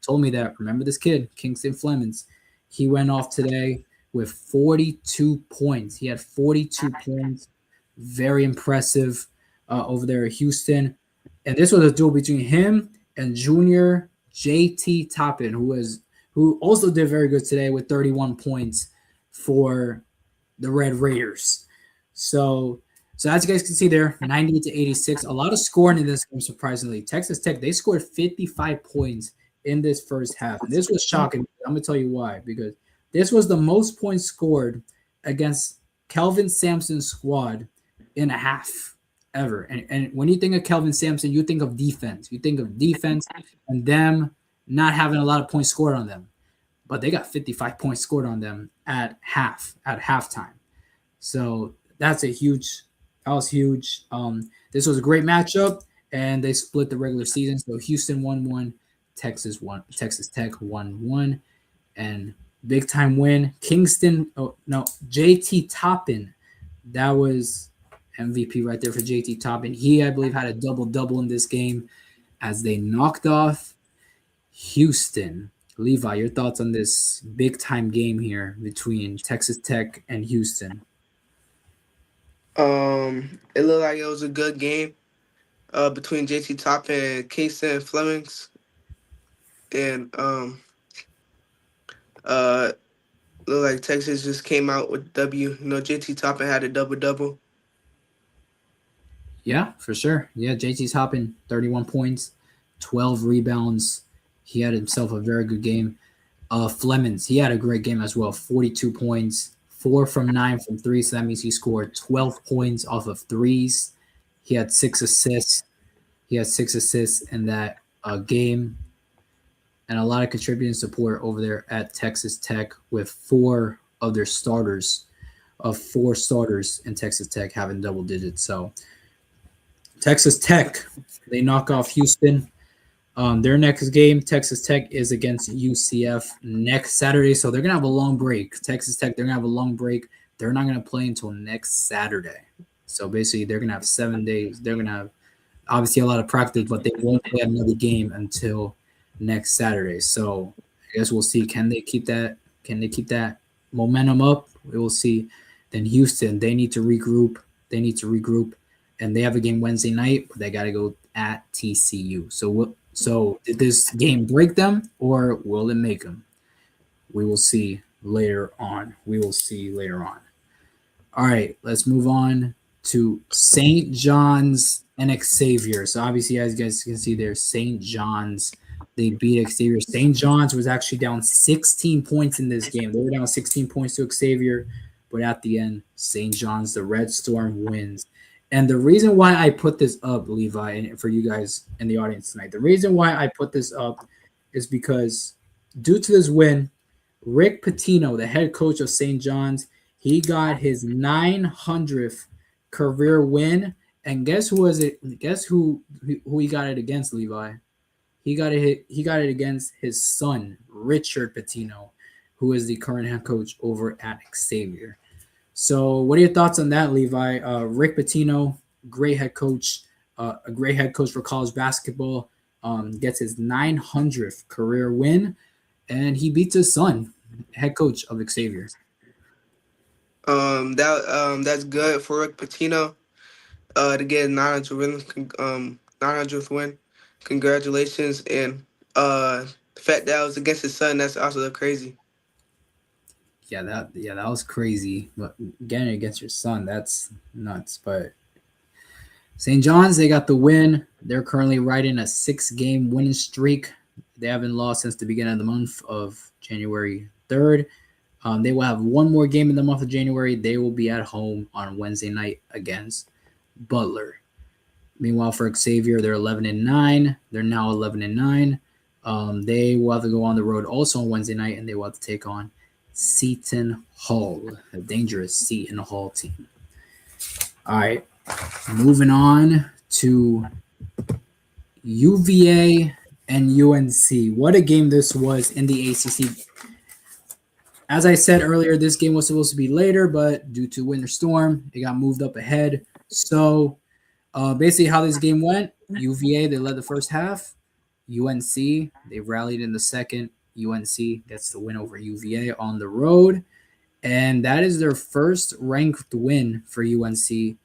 told me that, remember this kid, Kingston Flemings. He went off today with 42 points. He had 42 points. Very impressive over there at Houston. And this was a duel between him and junior JT Toppin, who also did very good today with 31 points for the Red Raiders. So as you guys can see there, 90-86, a lot of scoring in this game, surprisingly. Texas Tech, they scored 55 points in this first half. And this was shocking. I'm going to tell you why, because this was the most points scored against Kelvin Sampson's squad in a half ever. And when you think of Kelvin Sampson, you think of defense. You think of defense and them not having a lot of points scored on them. But they got 55 points scored on them at halftime. So that was huge. This was a great matchup, and they split the regular season. So Houston won 1, Texas Tech won 1, and big time win. JT Toppin, that was MVP right there for JT Toppin. He, I believe, had a double-double in this game as they knocked off Houston. Levi, your thoughts on this big-time game here between Texas Tech and Houston? It looked like it was a good game between JT Toppin and Kingston Flemings. And looked like Texas just came out with W. JT Toppin had a double-double. Yeah, for sure. Yeah, JT Toppin, 31 points, 12 rebounds. He had himself a very good game. Flemings, he had a great game as well. 42 points, 4 from 9 from 3. So that means he scored 12 points off of threes. He had 6 assists. In that game. And a lot of contributing support over there at Texas Tech with 4 of their starters, in Texas Tech having double digits. So Texas Tech, they knock off Houston. Their next game, Texas Tech, is against UCF next Saturday. So they're going to have a long break. Texas Tech, they're going to have a long break. They're not going to play until next Saturday. So basically, they're going to have 7 days. They're going to have obviously a lot of practice, but they won't play another game until next Saturday. So I guess we'll see. Can they keep that? Can they keep that momentum up? We will see. Then Houston, they need to regroup. They need to regroup, and they have a game Wednesday night, but they got to go at TCU. So did this game break them, or will it make them? We will see later on. We will see later on. All right, let's move on to St. John's and Xavier. So obviously, as you guys can see there, St. John's, they beat Xavier. St. John's was actually down 16 points in this game. They were down 16 points to Xavier, but at the end, St. John's, the Red Storm wins. And the reason why I put this up, Levi, and for you guys in the audience tonight, the reason why I put this up is because due to this win, Rick Pitino, the head coach of St. John's, he got his 900th career win, and guess who was it? Guess who he got it against, Levi? He got it against his son, Richard Pitino, who is the current head coach over at Xavier. So, what are your thoughts on that, Levi? Rick Pitino, great head coach, a great head coach for college basketball, gets his 900th career win, and he beats his son, head coach of Xavier. That's good for Rick Pitino to get 900th win. Congratulations, and the fact that was against his son, that's also crazy. Yeah, that was crazy. But getting it against your son, that's nuts. But St. John's, they got the win. They're currently riding a 6-game winning streak. They haven't lost since the beginning of the month of January 3rd. They will have one more game in the month of January. They will be at home on Wednesday night against Butler. Meanwhile, for Xavier, they're 11-9. They're now 11-9. They will have to go on the road also on Wednesday night, and they will have to take on Seton Hall, a dangerous Seton Hall team. All right, moving on to UVA and UNC. What a game this was in the ACC. As I said earlier, this game was supposed to be later, but due to winter storm, it got moved up ahead. So basically how this game went, UVA, they led the first half. UNC, they rallied in the second. UNC gets the win over UVA on the road. And that is their first ranked win for UNC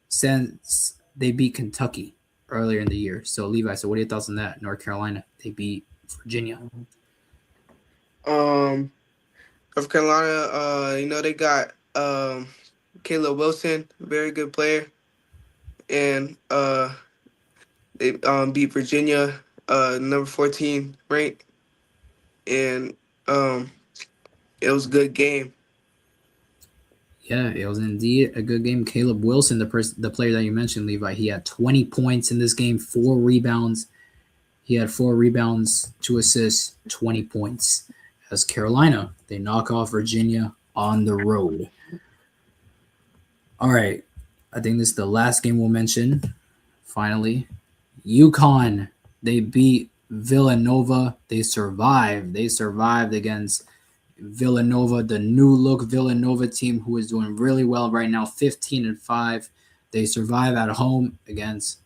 since they beat Kentucky earlier in the year. So, Levi, what are your thoughts on that? North Carolina, they beat Virginia. North Carolina, they got Caleb Wilson, very good player. And they beat Virginia, number 14 ranked. And it was a good game. Yeah, it was indeed a good game. Caleb Wilson, the player that you mentioned, Levi, he had 20 points in this game, 4 rebounds. He had 4 rebounds, 2 assists, 20 points. As Carolina, they knock off Virginia on the road. All right, I think this is the last game we'll mention. Finally, UConn, they beat Villanova. They survived. They survived against Villanova, the new look Villanova team who is doing really well right now, 15-5. They survive at home against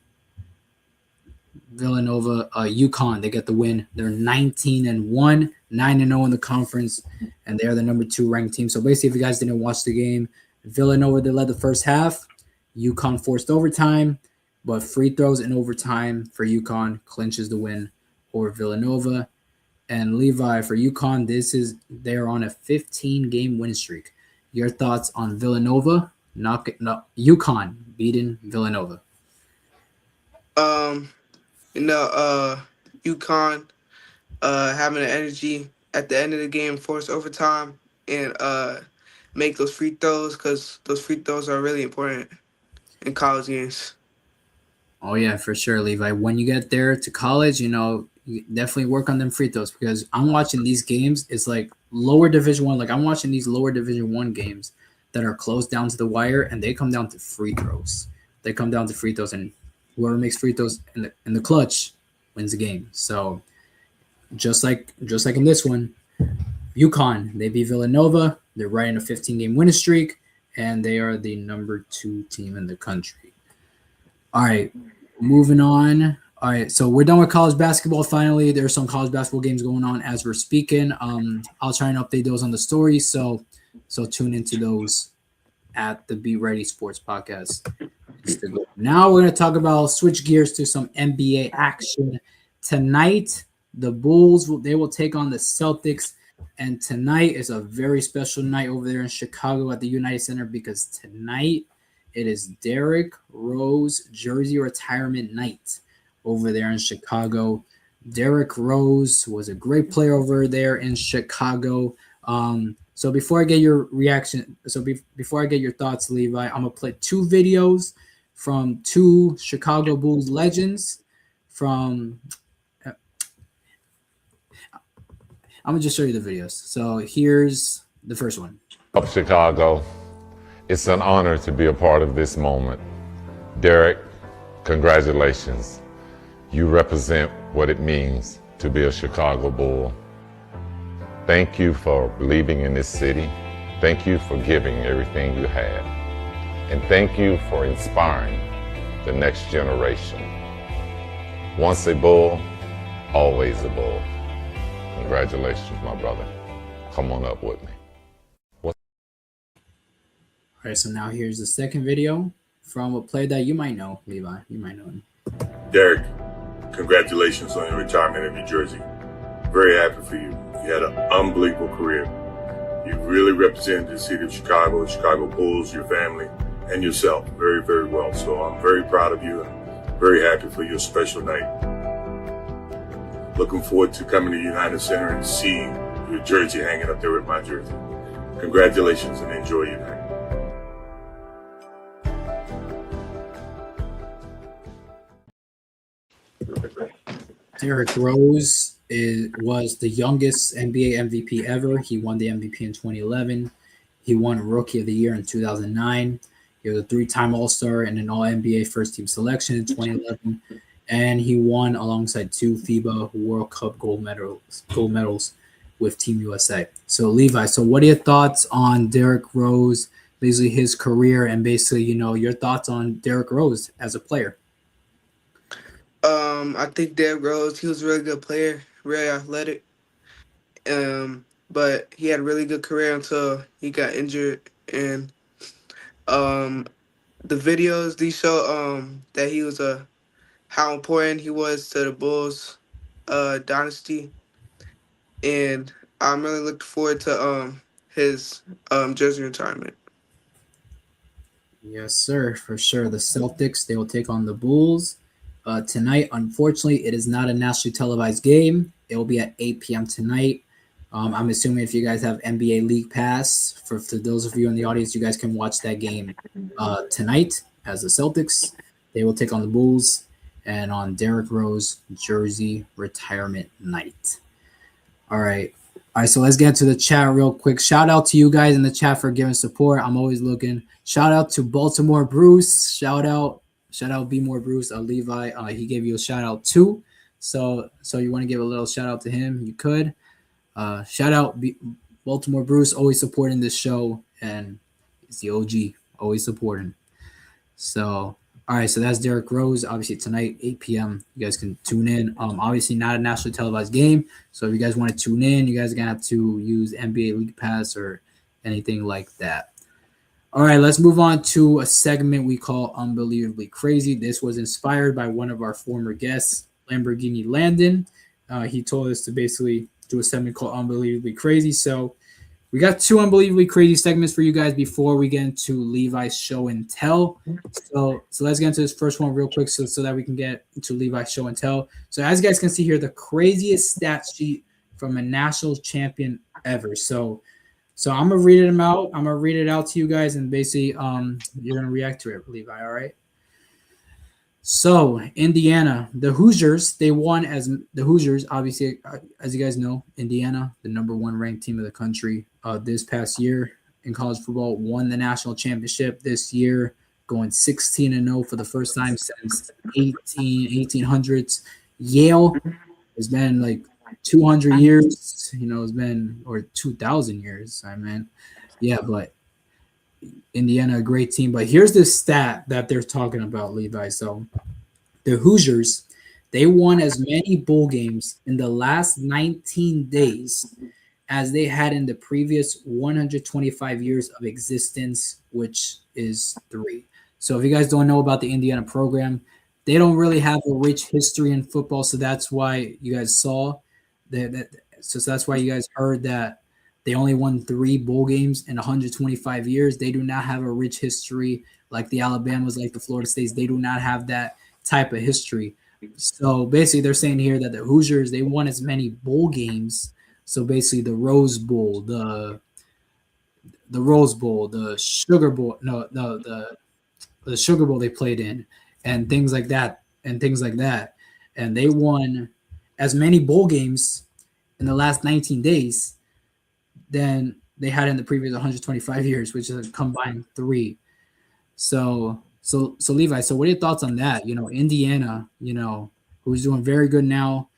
Villanova. UConn, they get the win. They're 19-1, 9-0 in the conference, and they're the number 2 ranked team. So basically, if you guys didn't watch the game, Villanova, they led the first half. UConn forced overtime, but free throws in overtime for UConn clinches the win over Villanova. And Levi, for UConn, they're on a 15-game win streak. Your thoughts on Villanova? UConn beating Villanova. UConn having the energy at the end of the game, force overtime, and make those free throws, because those free throws are really important in college games. Oh, yeah, for sure, Levi. When you get there to college, you definitely work on them free throws, because I'm watching these games. It's like lower Division I. Like I'm watching these lower Division I games that are close down to the wire, and they come down to free throws. They come down to free throws, and whoever makes free throws in the clutch wins the game. So just like in this one, UConn, they beat Villanova. They're riding a 15-game winning streak, and they are the number 2 team in the country. All right, moving on. All right, so we're done with college basketball. Finally, there's some college basketball games going on as we're speaking. I'll try and update those on the story. So tune into those at the Be Ready Sports Podcast. Now we're going to talk about switch gears to some NBA action tonight. The Bulls they will take on the Celtics, and tonight is a very special night over there in Chicago at the United Center because tonight it is Derrick Rose jersey retirement night over there in Chicago. Derrick Rose was a great player over there in Chicago. So before I get your reaction, before I get your thoughts, Levi, I'm gonna play two videos from two Chicago Bulls legends. I'm gonna just show you the videos. So here's the first one. Up Chicago, it's an honor to be a part of this moment. Derrick, congratulations. You represent what it means to be a Chicago Bull. Thank you for believing in this city. Thank you for giving everything you had. And thank you for inspiring the next generation. Once a Bull, always a Bull. Congratulations, my brother. Come on up with me. All right, so now here's the second video from a player that you might know, Levi. You might know him. Derrick, congratulations on your retirement of your jersey. Very happy for you. You had an unbelievable career. You really represented the city of Chicago, the Chicago Bulls, your family, and yourself very, very well. So I'm very proud of you and very happy for your special night. Looking forward to coming to United Center and seeing your jersey hanging up there with my jersey. Congratulations and enjoy your night. Derrick Rose was the youngest NBA MVP ever. He won the MVP in 2011. He won Rookie of the Year in 2009. He was a three-time All-Star and an All-NBA first-team selection in 2011. And he won alongside two FIBA World Cup gold medals with Team USA. So, Levi, what are your thoughts on Derrick Rose, basically his career, and basically, your thoughts on Derrick Rose as a player? I think Derrick Rose, he was a really good player, really athletic. But he had a really good career until he got injured. And the videos, these show that he was how important he was to the Bulls dynasty. And I'm really looking forward to his jersey retirement. Yes, sir, for sure. The Celtics, they will take on the Bulls. Tonight, unfortunately, it is not a nationally televised game. It will be at 8 p.m. tonight. I'm assuming if you guys have NBA League Pass, for those of you in the audience, you guys can watch that game tonight as the Celtics. They will take on the Bulls and on Derrick Rose jersey retirement night. All right, so let's get to the chat real quick. Shout out to you guys in the chat for giving support. I'm always looking. Shout out to Baltimore Bruce. Shout out Be More Bruce, Levi. He gave you a shout out too. So you want to give a little shout out to him? You could. Shout out Baltimore Bruce, always supporting this show, and he's the OG, always supporting. So, all right, so that's Derrick Rose. Obviously tonight, 8 p.m. You guys can tune in. Obviously not a nationally televised game, so if you guys want to tune in, you guys are gonna have to use NBA League Pass or anything like that. All right, let's move on to a segment we call Unbelievably Crazy. This was inspired by one of our former guests, Lamborghini Landon. He told us to basically do a segment called Unbelievably Crazy. So we got two Unbelievably Crazy segments for you guys before we get into Levi's show and tell. So let's get into this first one real quick so that we can get into Levi's show and tell. So as you guys can see here, the craziest stat sheet from a national champion ever. So I'm gonna read them out. I'm gonna read it out to you guys, and basically, you're gonna react to it, Levi. All right. So Indiana, the Hoosiers, they won as the Hoosiers. Obviously, as you guys know, Indiana, the number one ranked team of the country, this past year in college football, won the national championship this year, going 16-0 for the first time since 1800s. Yale has been like 200 years, it's been, or 2,000 years. But Indiana, a great team. But here's the stat that they're talking about, Levi. So The Hoosiers, they won as many bowl games in the last 19 days as they had in the previous 125 years of existence, which is 3. So if you guys don't know about the Indiana program, they don't really have a rich history in football, so that's why you guys saw that. So that's why you guys heard that they only won 3 bowl games in 125 years. They do not have a rich history like the Alabamas, like the Florida States. They do not have that type of history. So basically, they're saying here that the Hoosiers, they won as many bowl games. So basically, the Rose Bowl, the Rose Bowl, the Sugar Bowl, the Sugar Bowl they played in, and things like that, and they won as many bowl games in the last 19 days than they had in the previous 125 years, which is a combined 3. So Levi, so what are your thoughts on that? Indiana, who's doing very good now,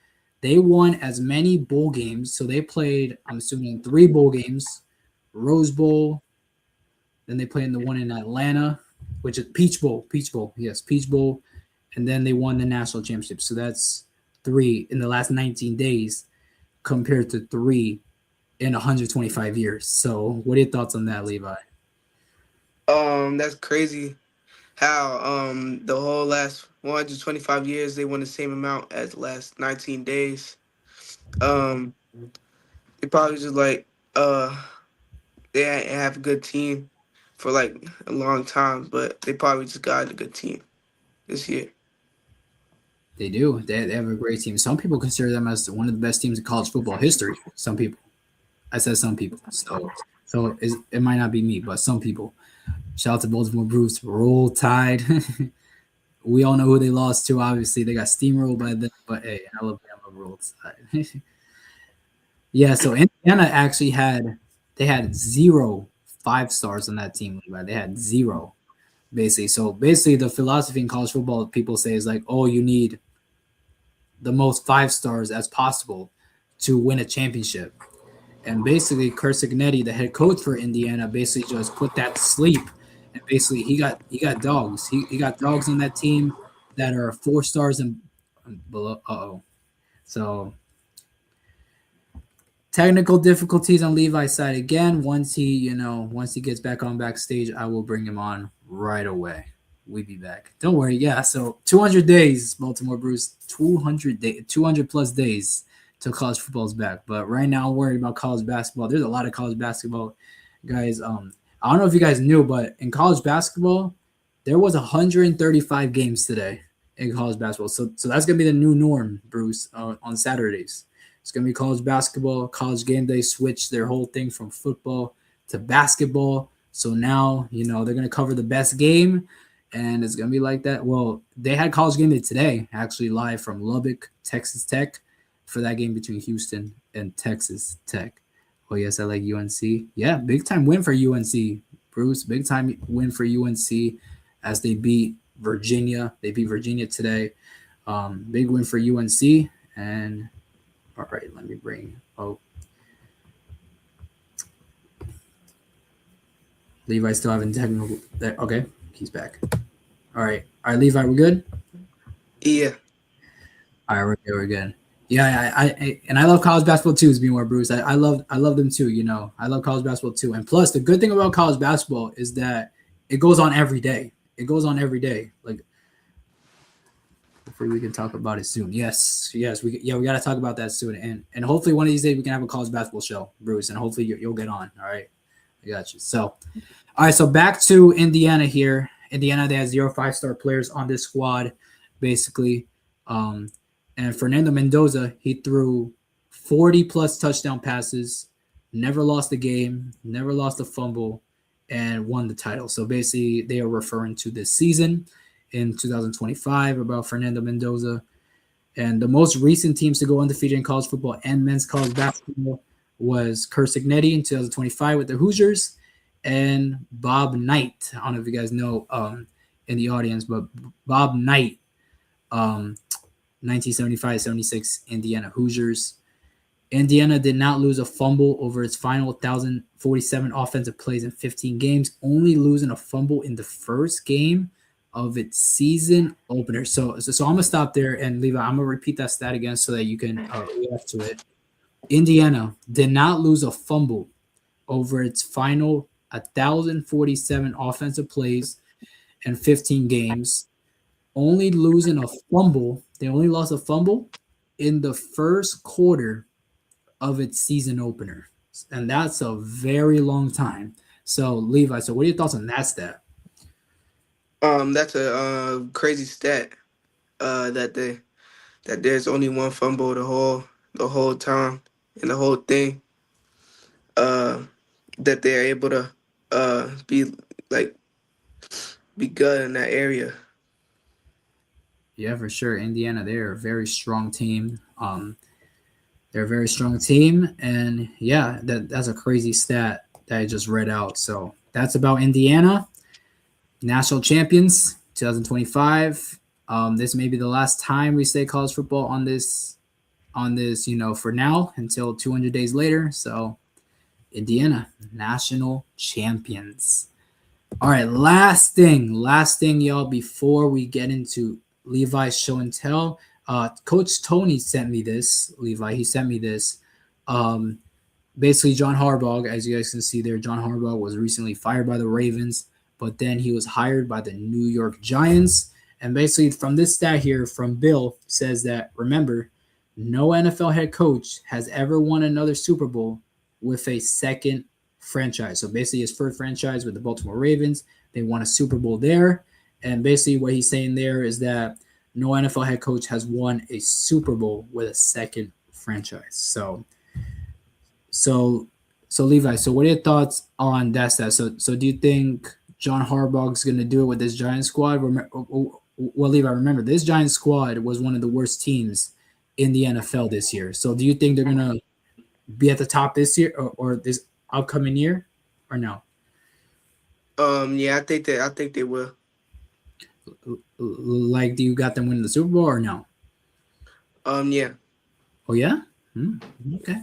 they won as many bowl games. So they played, I'm assuming, 3 bowl games, Rose Bowl, then they played in the one in Atlanta, which is Peach Bowl, yes, Peach Bowl, and then they won the national championship. So that's 3 in the last 19 days compared to 3 in 125 years. So what are your thoughts on that, Levi? That's crazy how the whole last 125 years they won the same amount as the last 19 days. They probably just like they have a good team for like a long time, but they probably just got a good team this year. They do. They have a great team. Some people consider them as one of the best teams in college football history. Some people. I said some people. So it might not be me, but some people. Shout out to Baltimore Bruce. Roll Tide. We all know who they lost to. Obviously, they got steamrolled by them. But hey, Alabama Roll Tide. Yeah. So Indiana actually had 0 5-stars on that team. Levi. They had 0. Basically. So basically, the philosophy in college football, people say, is like, oh, you need the most 5-stars as possible to win a championship. And basically, Kursignetti, the head coach for Indiana, basically just put that to sleep. And basically, he got dogs. He got dogs on that team that are 4 stars and below. So technical difficulties on Levi's side again. Once he gets back on backstage, I will bring him on right away. We'll be back. Don't worry. Yeah. So 200 days, Baltimore Bruce. 200 plus days till college football is back. But right now, I'm worried about college basketball. There's a lot of college basketball guys. I don't know if you guys knew, but in college basketball, there was 135 games today in college basketball. So that's gonna be the new norm, Bruce, on Saturdays. It's gonna be college basketball. College game day switched their whole thing from football to basketball. So now they're gonna cover the best game, and it's gonna be like that. Well, they had college game day today, actually live from Lubbock, Texas Tech, for that game between Houston and Texas Tech. Oh, yes, I like UNC. Yeah, big time win for UNC, Bruce. Big time win for UNC as they beat Virginia. They beat Virginia today. Big win for UNC. And all right, let me bring. Levi still having technical. Okay, he's back. All right, Levi, we're good. Yeah. All right, we're good. Yeah, I love college basketball too, to be more Bruce. I love them too, I love college basketball too. And plus, the good thing about college basketball is that it goes on every day. Like, hopefully we can talk about it soon. Yes, we got to talk about that soon. And hopefully one of these days we can have a college basketball show, Bruce, and hopefully you'll get on. All right, I got you. So, all right, so back to Indiana here. Indiana, they had 0 5-star players on this squad, basically. And Fernando Mendoza, he threw 40-plus touchdown passes, never lost a game, never lost a fumble, and won the title. So basically, they are referring to this season in 2025 about Fernando Mendoza. And the most recent teams to go undefeated in college football and men's college basketball was Kursignetti in 2025 with the Hoosiers and Bob Knight. I don't know if you guys know in the audience, but Bob Knight, 1975-76 Indiana Hoosiers. Indiana did not lose a fumble over its final 1,047 offensive plays in 15 games, only losing a fumble in the first game of its season opener. So I'm gonna stop there, and Levi, I'm gonna repeat that stat again so that you can react to it. Indiana did not lose a fumble over its final 1,047 offensive plays and 15 games, only losing a fumble. They only lost a fumble in the first quarter of its season opener. And that's a very long time. So, Levi, so what are your thoughts on that stat? That's a crazy stat. That there's only one fumble the whole time and the whole thing. That they're able to be like be good in that area. Yeah, for sure. Indiana, they're a very strong team. They're a very strong team. And yeah, that's a crazy stat that I just read out. So that's about Indiana. National champions 2025. This may be the last time we say college football on this, for now until 200 days later. So Indiana, national champions. All right, last thing, y'all, before we get into Levi's show and tell. Coach Tony sent me this, Levi. He sent me this. Basically, John Harbaugh, as you guys can see there, John Harbaugh was recently fired by the Ravens, but then he was hired by the New York Giants. And basically, from this stat here from Bill, says that, remember, no NFL head coach has ever won another Super Bowl with a second franchise. So basically, his first franchise with the Baltimore Ravens, they won a Super Bowl there. And basically, what he's saying there is that no NFL head coach has won a Super Bowl with a second franchise. So Levi, so what are your thoughts on that stat? So do you think John Harbaugh's going to do it with this Giants squad? Well, Levi, remember, this Giants squad was one of the worst teams in the NFL this year. So do you think they're going to be at the top this year or this upcoming year or no? Yeah, I think they will. Like, do you got them winning the Super Bowl or no? Yeah. Oh, yeah? Okay.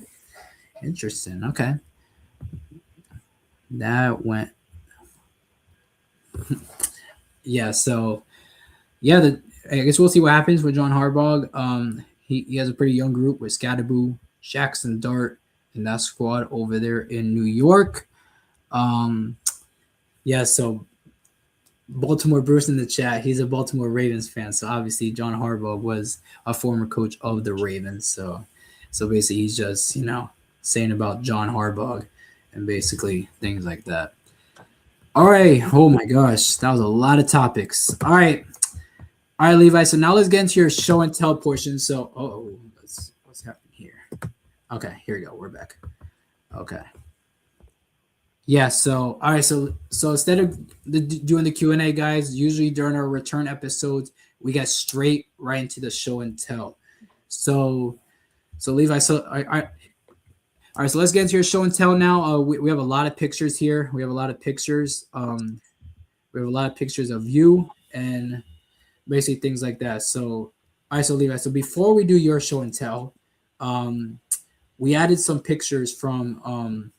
Interesting. Okay. That went. Yeah, so, yeah, I guess we'll see what happens with John Harbaugh. He has a pretty young group with Scadaboo, Jackson Dart, and that squad over there in New York. Yeah, so Baltimore Bruce in the chat, he's a Baltimore Ravens fan. So obviously John Harbaugh was a former coach of the Ravens. So basically he's just, saying about John Harbaugh and basically things like that. All right. Oh my gosh. That was a lot of topics. All right, Levi. So now let's get into your show and tell portion. So, what's happening here? Okay, here we go. We're back. Okay. Yeah, so all right, so instead of doing the Q&A, guys, usually during our return episodes, we get straight right into the show and tell. So Levi, all right, so let's get into your show and tell now. We have a lot of pictures here. We have a lot of pictures. We have a lot of pictures of you and basically things like that. So all right, so Levi, so before we do your show and tell, we added some pictures from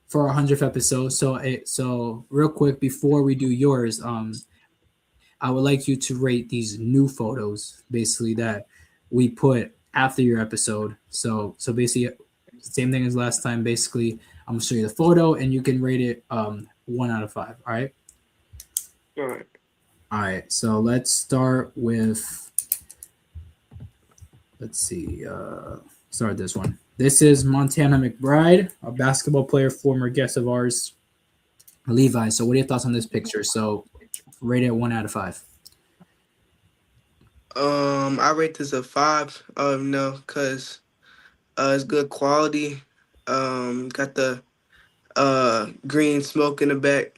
for our 100th episode. So real quick before we do yours, I would like you to rate these new photos basically that we put after your episode. So basically same thing as last time. Basically, I'm gonna show you the photo and you can rate it 1 out of 5. All right. All right. So let's start with. Let's see. Start this one. This is Montana McBride, a basketball player, former guest of ours, Levi. So what are your thoughts on this picture? So rate it 1 out of 5. I rate this a 5. Because it's good quality. Got the green smoke in the back,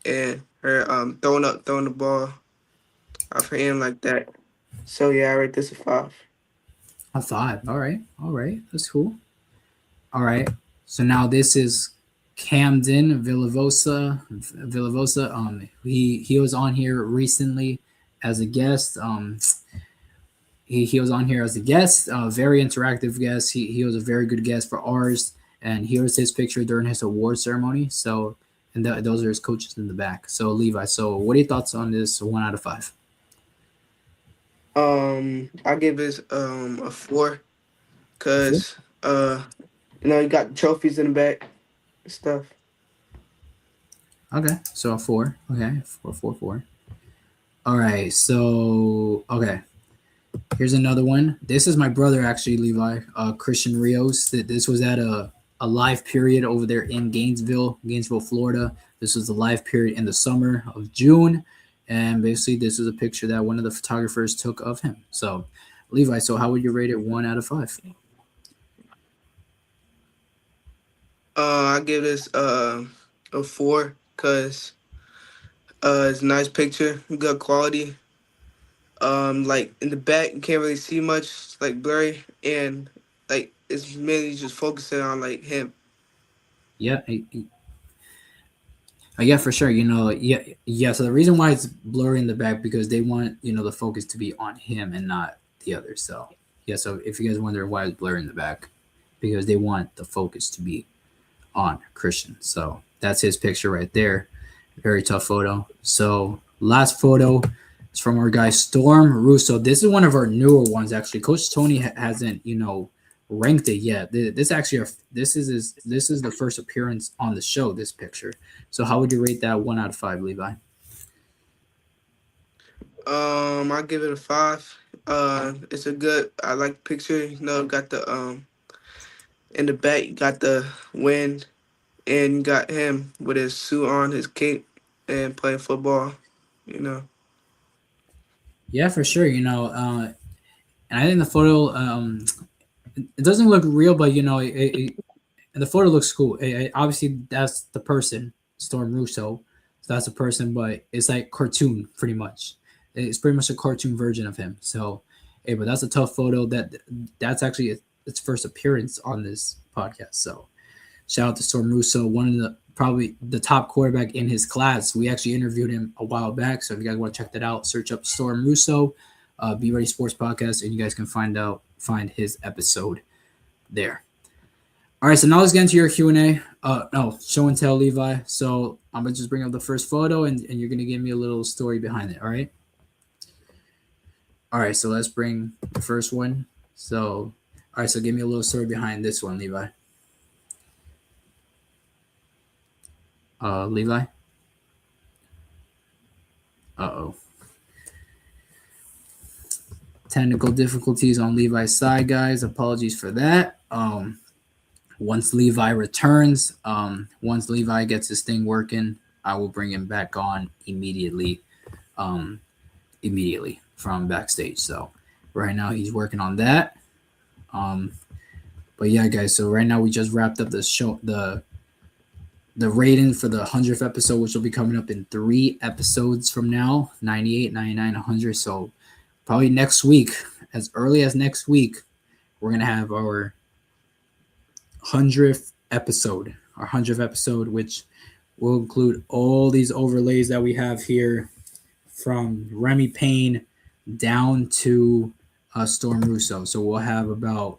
and her throwing the ball off her hand like that. So yeah, I rate this a 5. A 5. All right. That's cool. All right. So now this is Camden Villavosa. He was on here recently as a guest. He was on here as a guest, very interactive guest. He was a very good guest for ours. And here's his picture during his award ceremony. So, and those are his coaches in the back. So Levi, so what are your thoughts on this 1 out of 5? I give this a 4 4? because you got trophies in the back and stuff. Okay, so a 4. Okay, 4. All right, so okay. Here's another one. This is my brother, actually, Levi, Christian Rios. This was at a live period over there in Gainesville, Florida. This was the live period in the summer of June. And basically, this is a picture that one of the photographers took of him. So, Levi, so how would you rate it 1 out of 5? I give this a 4 because it's a nice picture, good quality. Like in the back, you can't really see much, it's, like blurry, and like it's mainly just focusing on like him. Yeah, yeah, for sure. Yeah. So the reason why it's blurry in the back because they want the focus to be on him and not the others. So yeah. So if you guys wonder why it's blurry in the back, because they want the focus to be on Christian. So that's his picture right there. Very tough photo. So last photo is from our guy Storm Russo. This is one of our newer ones actually. Coach Tony hasn't ranked it yet. This actually this is the first appearance on the show. This picture. So how would you rate that 1 out of 5, Levi? I give it a 5. It's a good. I like the picture. Got the in the back, you got the wind, and you got him with his suit on, his cape, and playing football. You know. Yeah, for sure. And I think the photo it doesn't look real, but the photo looks cool. Obviously, that's the person, Storm Russo. So that's a person, but it's like cartoon pretty much. It's pretty much a cartoon version of him. So, hey, but that's a tough photo. That's actually its first appearance on this podcast. So, shout out to Storm Russo, one of the probably the top quarterback in his class. We actually interviewed him a while back. So if you guys want to check that out, search up Storm Russo, Be Ready Sports Podcast, and you guys can find his episode there. All right, so now let's get into your Q&A. No, show and tell, Levi. So I'm going to just bring up the first photo, and you're going to give me a little story behind it, all right? All right, so let's bring the first one. So, all right, so give me a little story behind this one, Levi. Levi? Uh-oh. Technical difficulties on Levi's side, guys. Apologies for that. Once Levi returns, once Levi gets his thing working, I will bring him back on immediately from backstage. So right now he's working on that. But yeah, guys, so right now we just wrapped up the show, the rating for the 100th episode, which will be coming up in 3 episodes from now, 98, 99, 100. So probably next week, as early as next week, we're going to have our 100th episode, which will include all these overlays that we have here from Remy Payne down to Storm Russo. So we'll have about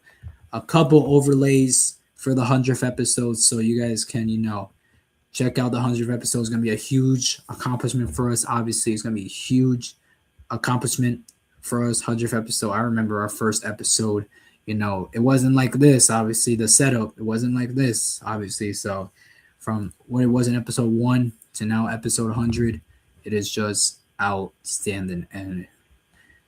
a couple overlays for the 100th episode. So you guys can, check out the 100th episode. It's going to be a huge accomplishment for us. Obviously, it's going to be a huge accomplishment for us. 100th episode. I remember our first episode. It wasn't like this. Obviously, the setup, it wasn't like this. Obviously, so from when it was in episode 1 to now episode 100, it is just outstanding, and it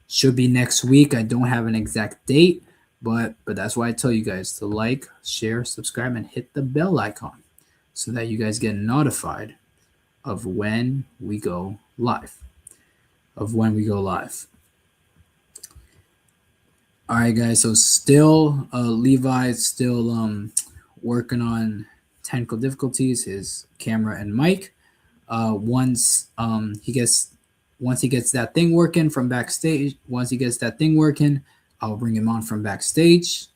should be next week. I don't have an exact date, but that's why I tell you guys to like, share, subscribe, and hit the bell icon, so that you guys get notified of when we go live. All right, guys. So still, Levi's still working on technical difficulties, his camera and mic. Once he gets that thing working from backstage, I'll bring him on from backstage,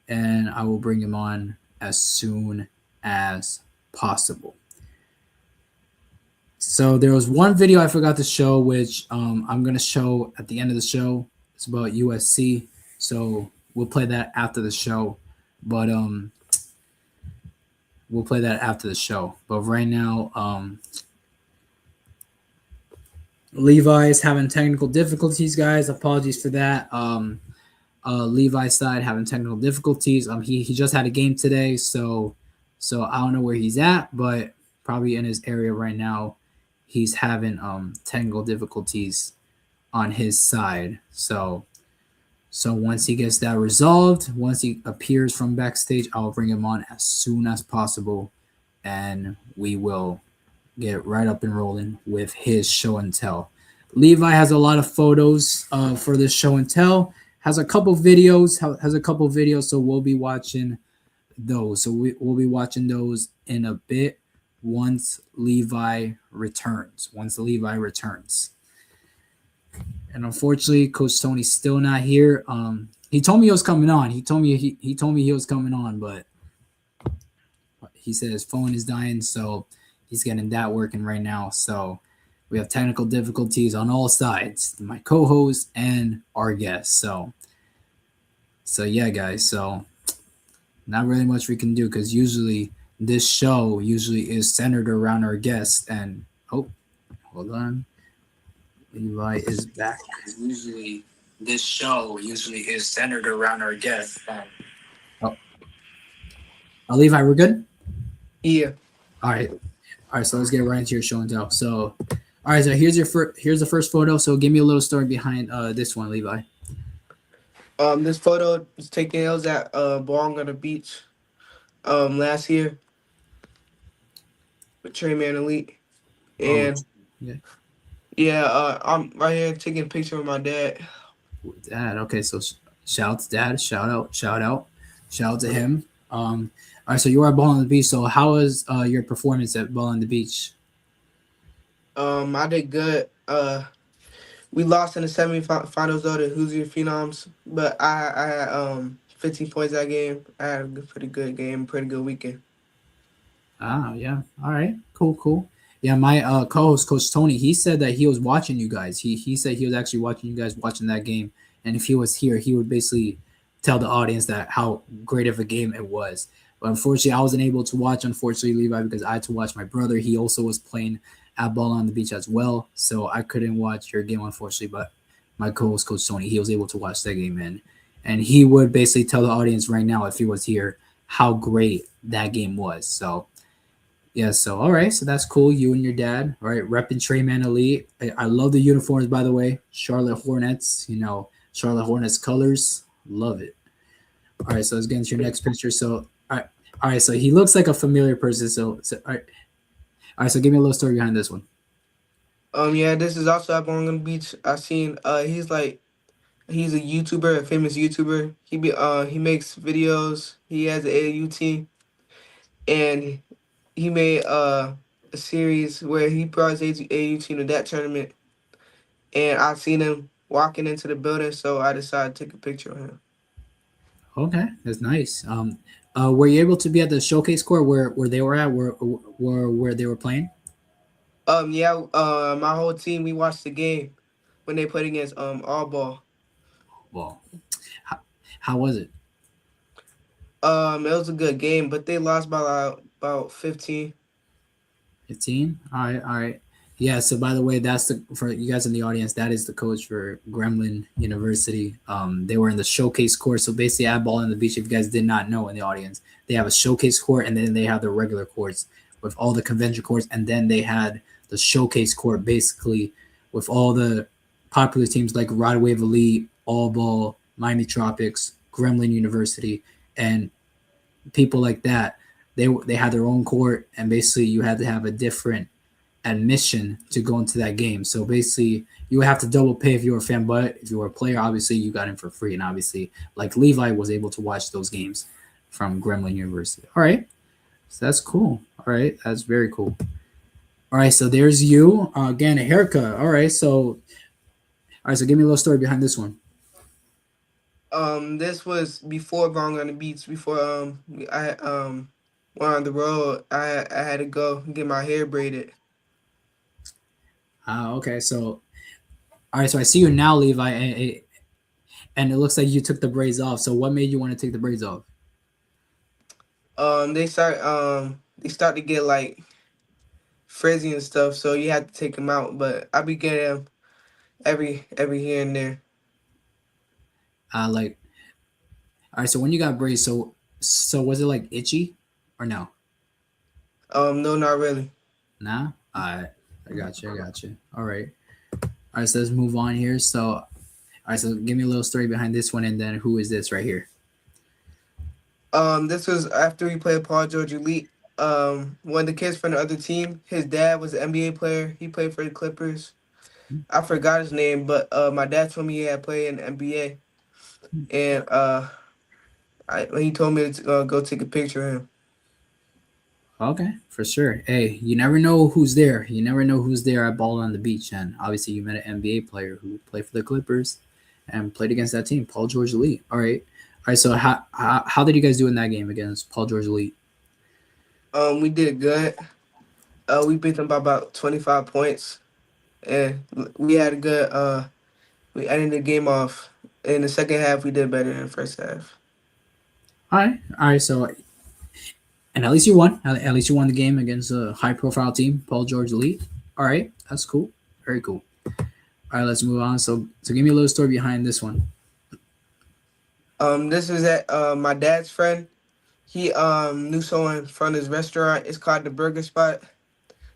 and I will bring him on as soon as possible. So there was one video I forgot to show, which I'm going to show at the end of the show. It's about USC. So we'll play that after the show. But we'll play that after the show. But right now, Levi is having technical difficulties, guys. Apologies for that. Levi's side having technical difficulties. He just had a game today, so I don't know where he's at, but probably in his area right now. He's having technical difficulties on his side. So once he gets that resolved, once he appears from backstage, I'll bring him on as soon as possible, and we will get right up and rolling with his show and tell. Levi has a lot of photos for this show and tell. Has a couple videos. So we'll be watching those. So we'll be watching those in a bit once Levi returns. And unfortunately, Coach Tony's still not here. He told me he was coming on. He told me he was coming on, but he said his phone is dying, so he's getting that working right now. So we have technical difficulties on all sides, my co-host and our guest. So yeah, guys. So not really much we can do because usually this show is centered around our guest. And hold on, Levi is back. Usually this show is centered around our guest. Levi, we're good. Yeah. All right. So let's get right into your show and tell. So, all right. So here's the first photo. So give me a little story behind this one, Levi. This photo was taken. It was at Bowling on the Beach last year with Trey Man Elite, and I'm right here taking a picture with my dad. Dad. Okay. So shout out to Dad. Shout out to him. All right. So you were at Ball on the Beach. So how was your performance at Ball on the Beach? I did good. We lost in the semifinals though to Hoosier Phenoms, but I had 15 points that game. I had a pretty good game, pretty good weekend. Yeah. All right. Cool. Yeah, my co-host, Coach Tony, he said that he was watching you guys. He said he was actually watching you guys watching that game, and if he was here, he would basically tell the audience that how great of a game it was. But unfortunately, I wasn't able to watch. Unfortunately, Levi, because I had to watch my brother. He also was playing at Ball on the Beach as well, so I couldn't watch your game, unfortunately. But my co-host, Coach Tony, he was able to watch that game, and he would basically tell the audience right now, if he was here, how great that game was. So, yeah, so all right, so that's cool. You and your dad, all right, repping Trey Man Elite. I love the uniforms, by the way. Charlotte Hornets, Charlotte Hornets colors, love it. All right, so let's get into your next picture. So, all right, so he looks like a familiar person. So all right, so give me a little story behind this one. Yeah, this is also at Bowling on the Beach. I seen he's a YouTuber, a famous YouTuber. He makes videos. He has an AAU team, and he made a series where he brought his AAU team to that tournament. And I seen him walking into the building, so I decided to take a picture of him. Okay, that's nice. Were you able to be at the showcase court where they were at, where they were playing? Yeah, my whole team, we watched the game when they played against All Ball. Well, how was it? It was a good game, but they lost by about 15. 15? All right. Yeah, so by the way, that's for you guys in the audience, that is the coach for Gremlin University. They were in the showcase court. So basically at Ball on the Beach, if you guys did not know in the audience, they have a showcase court and then they have the regular courts with all the convention courts, and then they had the showcase court basically with all the popular teams like Rod Wave Elite, All Ball, Miami Tropics, Gremlin University, and people like that. They had their own court, and basically you had to have a different admission to go into that game. So basically you would have to double pay if you were a fan, but if you were a player, obviously you got in for free. And obviously like Levi was able to watch those games from Gremlin University. All right, so that's cool. All right, that's very cool. All right, so there's you again, a haircut. All right, so give me a little story behind this one. This was before Bowling on the Beach. Before I went on the road, I had to go get my hair braided. Okay, so all right, so I see you now, Levi, and it looks like you took the braids off. So what made you want to take the braids off? They start to get like frizzy and stuff, so you have to take them out. But I be getting them every here and there. Like, all right. So when you got braids, so was it like itchy or no? No, not really. Nah. All right. I got you. I got you. All right. All right. So let's move on here. So, all right. So give me a little story behind this one, and then who is this right here? This was after we played Paul George Elite. One of the kids from the other team, his dad was an NBA player. He played for the Clippers. I forgot his name, but my dad told me he had played in the NBA, and he told me to go take a picture of him. Okay, for sure. Hey, you never know who's there. You never know who's there at Ball on the Beach. And obviously, you met an NBA player who played for the Clippers and played against that team, Paul George Elite. All right. All right. So, how did you guys do in that game against Paul George Elite? We did good. We beat them by about 25 points, and we had a good. We ended the game off. In the second half, we did better than the first half. All right. All right. So, and at least you won. At least you won the game against a high profile team, Paul George Elite. All right. That's cool. Very cool. All right. Let's move on. So give me a little story behind this one. This is at my dad's friend. He knew someone from his restaurant. It's called the Burger Spot.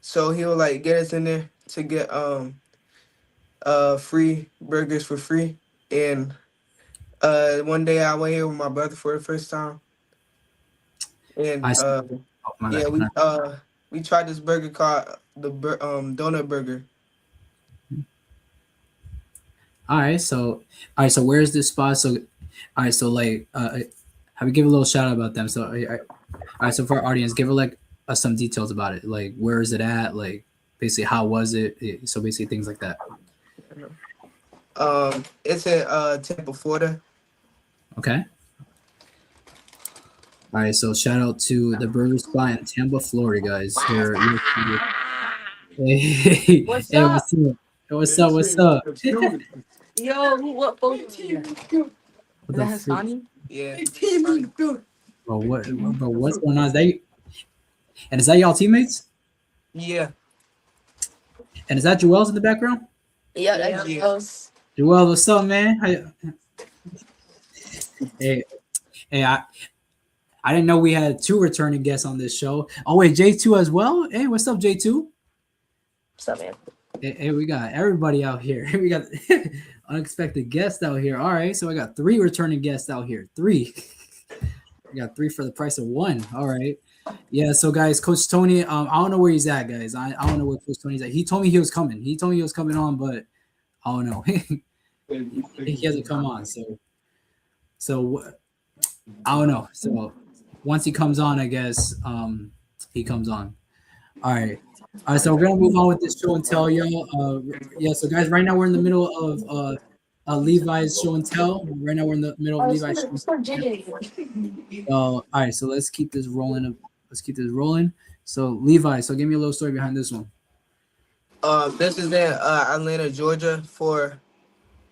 So he'll like get us in there to get free burgers for free. And one day I went here with my brother for the first time. And I see. Oh, my yeah, bad. we tried this burger called the donut burger. All right. So where's this spot? So, all right. So like, have you give a little shout out about them? So, all right. So for our audience, give her like some details about it. Like, where is it at? Like, basically, how was it? So basically, things like that. It's in Tampa, Florida. Okay. All right. So shout out to the burger spot in Tampa, Florida, guys. Hey, What's hey, up? what's up? What's up? Yo, what boat? Is What the that freak? Hassani? Yeah. Bro, what's going on? Is that you? And is that y'all teammates? Yeah. And is that Joel's in the background? Yeah, that's Yeah. us. Joel, what's up, man? Hey, I didn't know we had 2 returning guests on this show. Oh wait, J2 as well. Hey, what's up, J2? What's up, man? Hey, we got everybody out here. We got unexpected guests out here. All right, so I got 3 returning guests out here. 3. We got 3 for the price of 1. All right. Yeah. So guys, Coach Tony, I don't know where he's at, guys. I don't know where Coach Tony's at. He told me he was coming. He told me he was coming on, but I don't know. He hasn't come on. So I don't know. So once he comes on, I guess he comes on. All right. All right, so we're gonna move on with this show and tell, y'all. Yeah, so guys, right now we're in the middle of Levi's show and tell. Right now we're in the middle of Levi's show and tell. All right, so let's keep this rolling. So Levi, so give me a little story behind this one. This is in Atlanta, Georgia for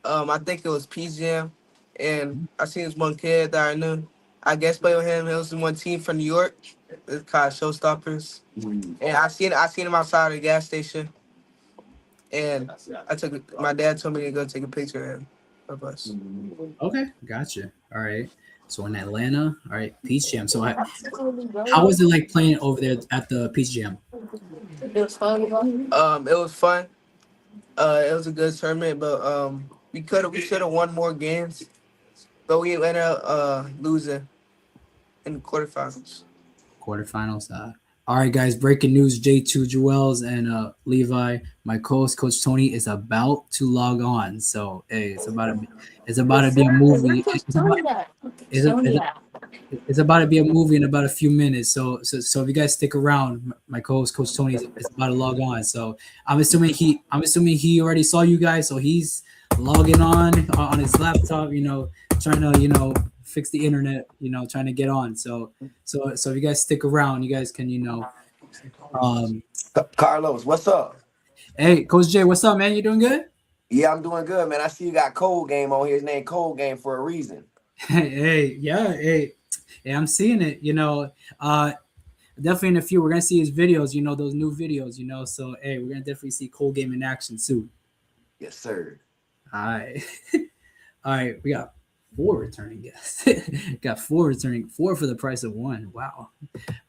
I think it was Peace Jam, and I seen this one kid that I knew. I guess play with him. He was in one team from New York. It's called Showstoppers. And I seen him outside the gas station. And my dad told me to go take a picture of us. Okay, gotcha. All right. So in Atlanta, all right, Peach Jam. So how was it like playing over there at the Peach Jam? It was fun. It was fun. It was a good tournament, but we should have won more games, but we ended up losing in the quarterfinals. All right, guys. Breaking news: J2 Joels and Levi, my co-host Coach Tony, is about to log on. So hey, it's about to be a movie. It's about to be a movie in about a few minutes. So if you guys stick around, my co-host Coach Tony is about to log on. So I'm assuming he already saw you guys. So he's logging on his laptop. Trying to fix the internet. Trying to get on. So if you guys stick around, you guys can Carlos, what's up? Hey, Coach Jay, what's up, man? You doing good? Yeah, I'm doing good, man. I see you got Cold Game on here. His name Cold Game for a reason. Hey, yeah, hey. Yeah, I'm seeing it. Definitely in a few, we're gonna see his videos. Those new videos. So hey, we're gonna definitely see Cold Game in action soon. Yes, sir. All right, all right. We got 4 returning guests. Got 4 for the price of 1. Wow.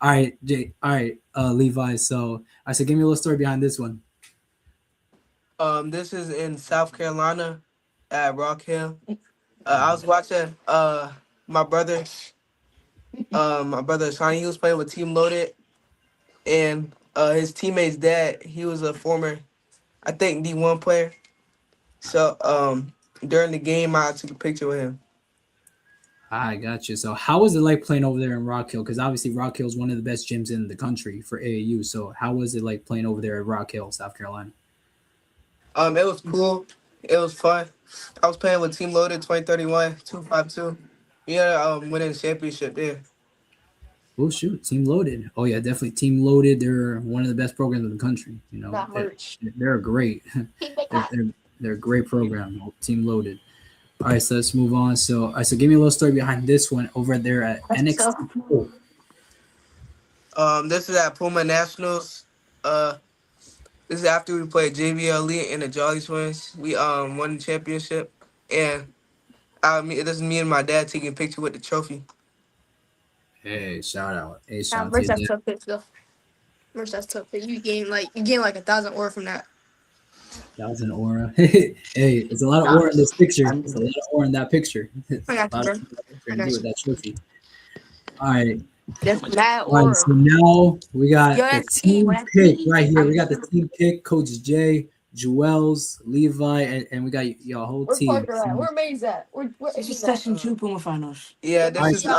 All right, Jay. All right, Levi. So I said, give me a little story behind this one. This is in South Carolina at Rock Hill. I was watching my brother Shawnee. He was playing with Team Loaded, and his teammate's dad. He was a former, I think, D1 player. So during the game, I took a picture with him. I got you. So how was it like playing over there in Rock Hill? Because obviously Rock Hill is one of the best gyms in the country for AAU. So how was it like playing over there at Rock Hill, South Carolina? It was cool. It was fun. I was playing with Team Loaded 2031 252. Yeah, winning the championship there. Oh shoot, Team Loaded. Oh yeah, definitely Team Loaded. They're one of the best programs in the country. Not merch. They're great. They're a great program. Team Loaded. All right, so let's move on. So give me a little story behind this one over there at NXT. This is at Puma Nationals. This is after we played JBL Elite and the Jolly Twins. We won the championship, and this is me and my dad taking a picture with the trophy. Hey, shout out. Hey, Nah, shout out to merch you. that's tough pick though. Merch that's tough pick. You gain like 1,000 ore from that. 1,000 aura. Hey, it's a lot of aura in this picture. It's a lot of aura in that picture. It's I got a lot you, of bro. things to do with that trophy. All right. That's mad All right, ore. so now we got Yo, the that's team that's pick me. right here. We got the team pick, Coach Jay, Joels, Levi, and we got your whole Where's team. Parker at? Where Maze at? Where This is he at? session 2 Puma finals. Yeah, Alright, this is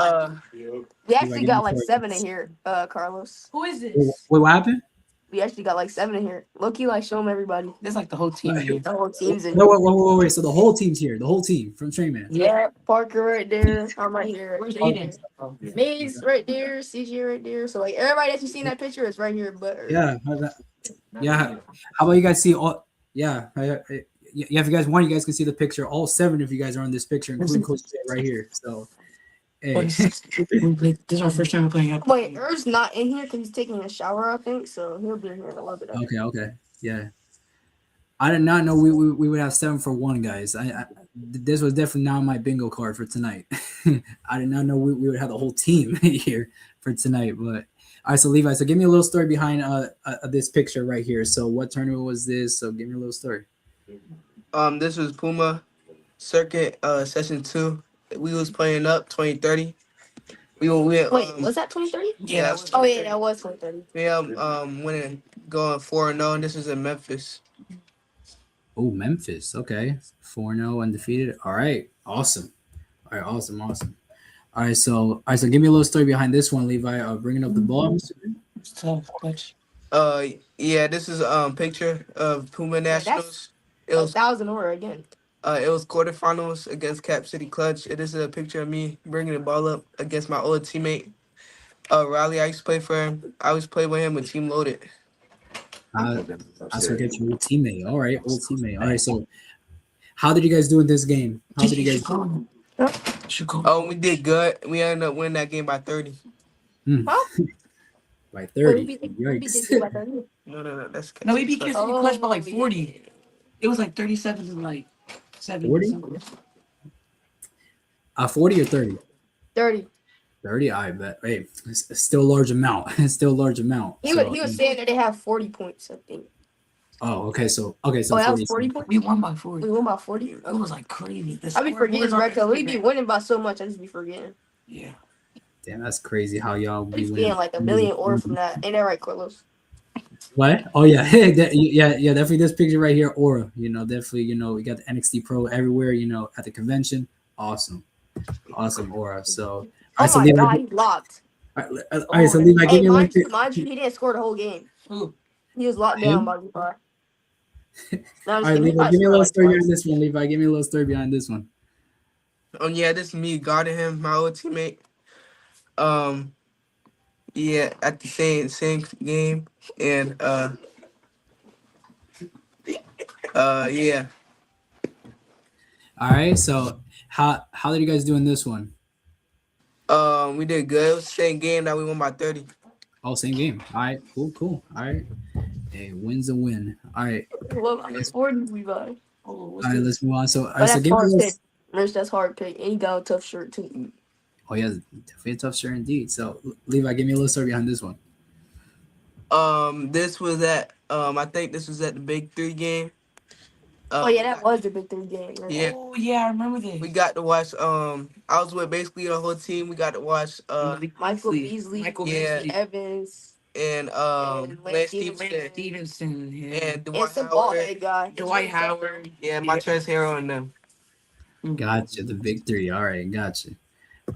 We actually give got me like four. 7 in here, Carlos. Who is Wait, this? what happened? We actually got like 7 in here. Low-key, like, show them everybody. There's like the whole team here. The whole team's in No, here. wait. So the whole team's here. The whole team from Trainman. Yeah, Parker right there. I'm right here. Where's Aiden? Maze right there. CJ right there. So, like, everybody that you see in that picture is right here. But Yeah. Yeah. How about you guys see all? Yeah. Yeah. If you guys want, you guys can see the picture. All 7 of you guys are on this picture, including Coach Jay right here. So, hey. This is our first time we're playing up. wait, Er's not in here because he's taking a shower, I think. So he'll be in here in a little bit. Okay. Yeah. I did not know we would have 7 for 1, guys. This was definitely not my bingo card for tonight. I did not know we would have the whole team here for tonight. But all right, so Levi, so give me a little story behind this picture right here. So what tournament was this? So give me a little story. this was Puma Circuit session 2. We was playing up 2030. We Wait, was that 2030? Yeah, that was Oh yeah, that was 2030. we winning going 4-0, and this is in Memphis. Oh, Memphis. Okay, 4-0 undefeated. All right, awesome. All right, awesome. All right, so give me a little story behind this one, Levi. Bringing up the ball. It's tough, but Yeah, this is picture of Puma Nationals. It was 1,000 ore again. It was quarterfinals against Cap City Clutch. It is a picture of me bringing the ball up against my old teammate, Riley. I used to play for him. I was playing with him with Team Loaded. I forget your old teammate. All right, old teammate. All right, so how did you guys do in this game? How did you guys do? should go. Oh, we did good. We ended up winning that game by 30. By Wait, 30. who beat Yikes. you by 30? No, that's No, we beat City Clutch by like Oh, 40. It was like 37 and like 7. 40? 40 or 30? 30. 30, I bet. Hey, it's still a large amount. It's still a large amount. He was saying that they have 40 points, I think. Oh, okay. So Oh, that 40. was 40 points? We won by 40. We won by 40? It was like crazy. I be forgetting, right? Because we be winning by so much, I just be forgetting. Yeah. Damn, that's crazy how y'all I be just winning. getting like a million ore from that. Ain't that right, Carlos? What? Oh yeah, yeah, definitely this picture right here, aura. Definitely, we got the NXT Pro everywhere. At the convention, awesome aura. So, Oh so my God, he's locked. all right, so Levi, give me a mind little. you, he didn't score the whole game. Who? He was locked down by Levi. All right, Levi, give me a little story behind this one. Levi, give me a little story behind this one. Yeah, this is me guarding him, my old teammate. Yeah, at the same game, and yeah. All right, so how did you guys do in this one? We did good. It was the same game that we won by 30. Oh, same game. All right, cool. All right. Hey, win's a win. All right. Well, I'm sporting Levi. Oh, All what's right, this? let's move on. So, all But right, so that's give me hard pick. this. Nurse, that's hard pick. And he got a tough shirt too. Oh, yeah, definitely a tough shirt indeed. So, Levi, give me a little story behind this one. This was at I think this was at the Big 3 game. Oh yeah, that was the Big 3 game. Right? Yeah. Oh yeah, I remember this. We got to watch. I was with basically the whole team. We got to watch. Michael Beasley, Yeah. Beasley, Evans, and and Lance Lance Stevenson, Stevenson, yeah. and and Dwight some ball Howard. head guy. Dwight Howard. Yeah, Montrezl Harrell and them. Gotcha, the big three. All right, gotcha.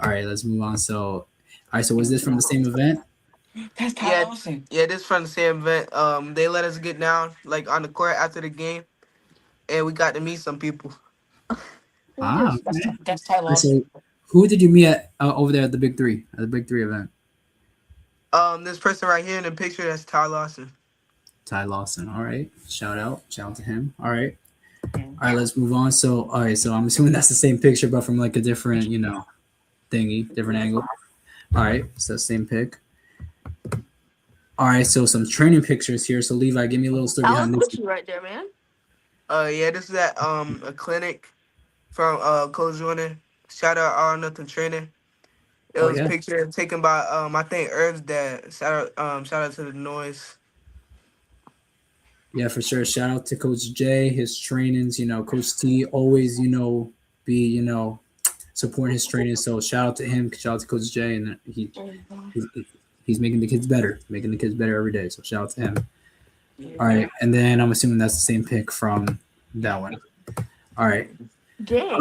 All right, let's move on. So, all right, so was this from the same event? That's Ty Yeah. Lawson. Yeah, this from the same event. They let us get down like on the court after the game, and we got to meet some people. Ah, That's, okay. that's Ty All right, Lawson. so who did you meet at over there at the Big Three, at the Big Three event? This person right here in the picture, that's Ty Lawson. Ty Lawson. All right, shout out to him. All right, let's move on. So, all right, so I'm assuming that's the same picture, but from like a different, thingy, different angle. All right, so same pic. All right, so some training pictures here. So Levi, give me a little story That behind was this. Gucci right there, man. Yeah, this is at a clinic from Coach Jordan. Shout out All or Nothing Training. It Oh, was yeah. a picture taken by I think Irv's dad. Shout out to the noise. Yeah, for sure. Shout out to Coach J, his trainings. Coach T always, be supporting his training. So shout out to him. Shout out to Coach J, and he's making the kids better, every day. So shout out to him. All right, and then I'm assuming that's the same pick from that one. All right. Dang. All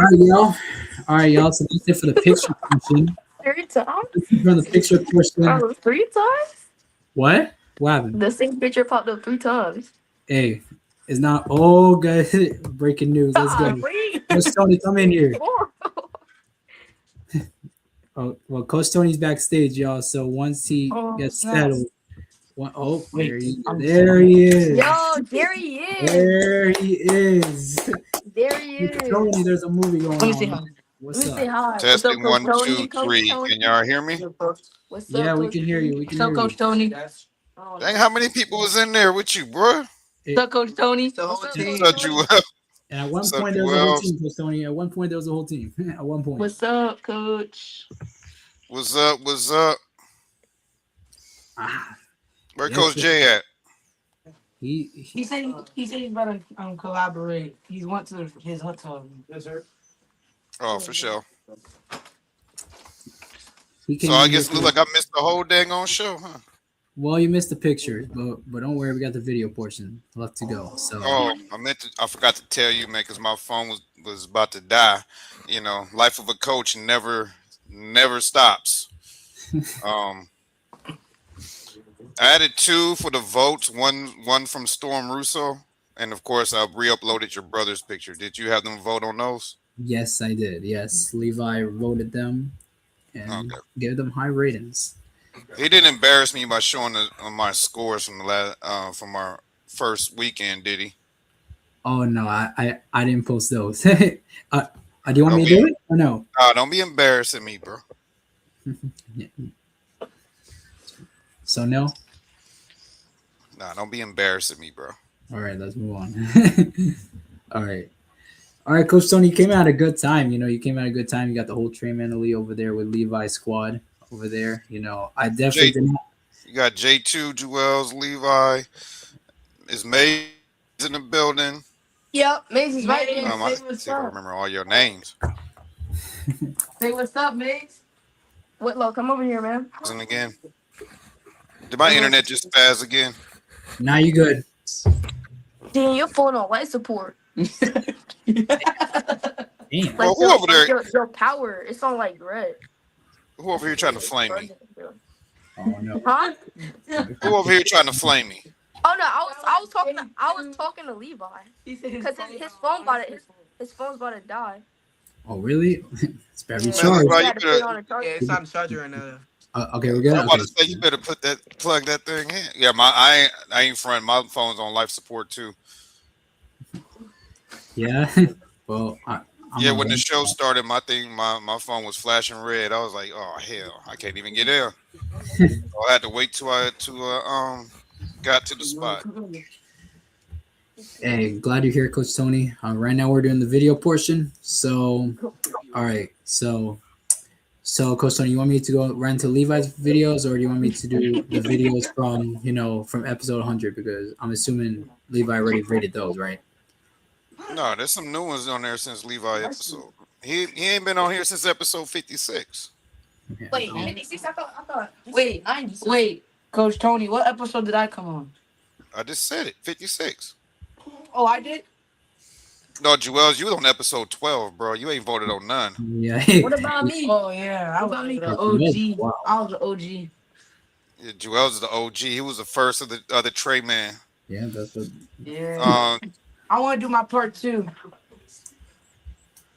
right, y'all. So that's it for the picture portion. 3 times? From the picture portion. Oh, 3 times? What? What happened? The same picture popped up 3 times. Hey, it's not. Oh, good. Breaking news. Let's go. Coach Tony, come in here. Oh, well, Coach Tony's backstage, y'all. So once he gets settled, there he is. Yo, there he is. There he is. There he is. Tony, there's a movie going Let me see on. how. What's Let me up? say hi. Testing What's up, 1, Coach 2, Tony? Coach 3. Tony? Can y'all hear me? What's up, Yeah, we Coach can hear you. We can What's up, hear Coach you. Tony? Dang, how many people was in there with you, bro? What's up, Coach Tony? The whole What's up, team. Coach Shut you Tony? up. And at one What's up, point, there was a whole Wells? team, Coach Tony. At one point, there was a whole team. At one point. What's up, Coach? What's up? What's up? Ah, Where Yeah, Coach so- J at? He said he's about to collaborate. He went to his hotel. Oh, for sure. he came So I in guess it here look like I missed the whole dang on show, huh? Well, you missed the pictures, but don't worry, we got the video portion left to go. So Oh, I forgot to tell you, man, because my phone was about to die. Life of a coach never stops. I added 2 for the votes, one from Storm Russo, and of course I re-uploaded your brother's picture. Did you have them vote on those? yes, I did. Yes, Levi voted them and Okay. gave them high ratings. He didn't embarrass me by showing my scores from from our first weekend, did he? Oh no, I didn't post those. Do you want me to do it or no? Don't be embarrassing me, bro. So no. Nah, don't be embarrassing me, bro. All right, let's move on. All right, Coach Tony, you came out a good time. You came out a good time. You got the whole Trey Manley over there with Levi's squad over there. I definitely did not. You got J2, Jewels, Levi. Is Maze in the building? Yep, Maze is right there. I Say what's see if I up. remember all your names. Say what's up, Maze. Whitlow, come over here, man. And again, did my internet just spaz again? Now you good. Damn, your phone on light support. Damn. Well, who over there? Your power, it's on like red. Who over here trying to flame me? Oh no. Huh? Who over here trying to flame me? Oh no, I was talking to Levi because his phone's about to die. Oh really? It's better be Yeah, Charge. charged. he had to put it on a charger. Yeah, it's on the charger right now. Okay, we're good. I'm about to Okay. say you better plug that thing in. Yeah, I ain't front. My phone's on life support too. Yeah. Well, Yeah, when the show started, my phone was flashing red. I was like, oh hell, I can't even get in. So I had to wait till I got to the spot. Hey, glad you're here, Coach Tony. Right now we're doing the video portion. So, all right. So Coach Tony, you want me to go right into Levi's videos, or do you want me to do the videos from episode 100? Because I'm assuming Levi already rated those, right? No, there's some new ones on there since Levi episode. He ain't been on here since episode 56. Yeah, Wait, 56? I thought. Wait, 90. wait, Coach Tony, what episode did I come on? I just said it, 56. Oh, I did? No, Joel, you was on episode 12, bro. You ain't voted on none. Yeah. What about me? Oh, yeah. I was the OG. Wow. I was the OG. Yeah, Joel's the OG. He was the first of the Trey man. Yeah, that's what. Yeah. I want to do my part 2.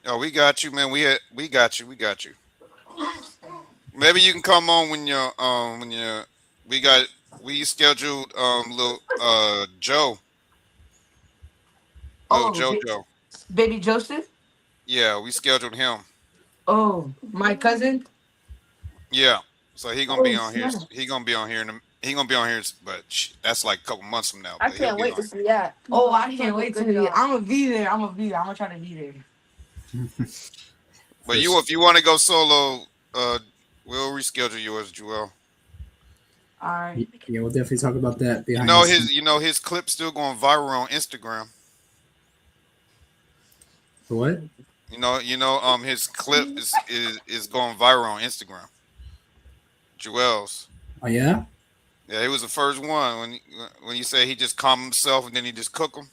Oh, we got you, man. We got you. Maybe you can come on when we scheduled little Joe. Jojo. Baby Joseph? Yeah, we scheduled him. Oh, my cousin? Yeah. So he gonna be on here. He gonna be on here but that's like a couple months from now. I can't wait to see that. Oh, I can't wait to see it. I'm gonna be there. I'm gonna try to be there. But if you want to go solo, we'll reschedule yours, Joel. All right. Yeah, we'll definitely talk about that. His clip's still going viral on Instagram. For what? His clip is going viral on Instagram. Joel's. Oh yeah. Yeah, he was the first one when you say he just calmed himself and then he just cook him.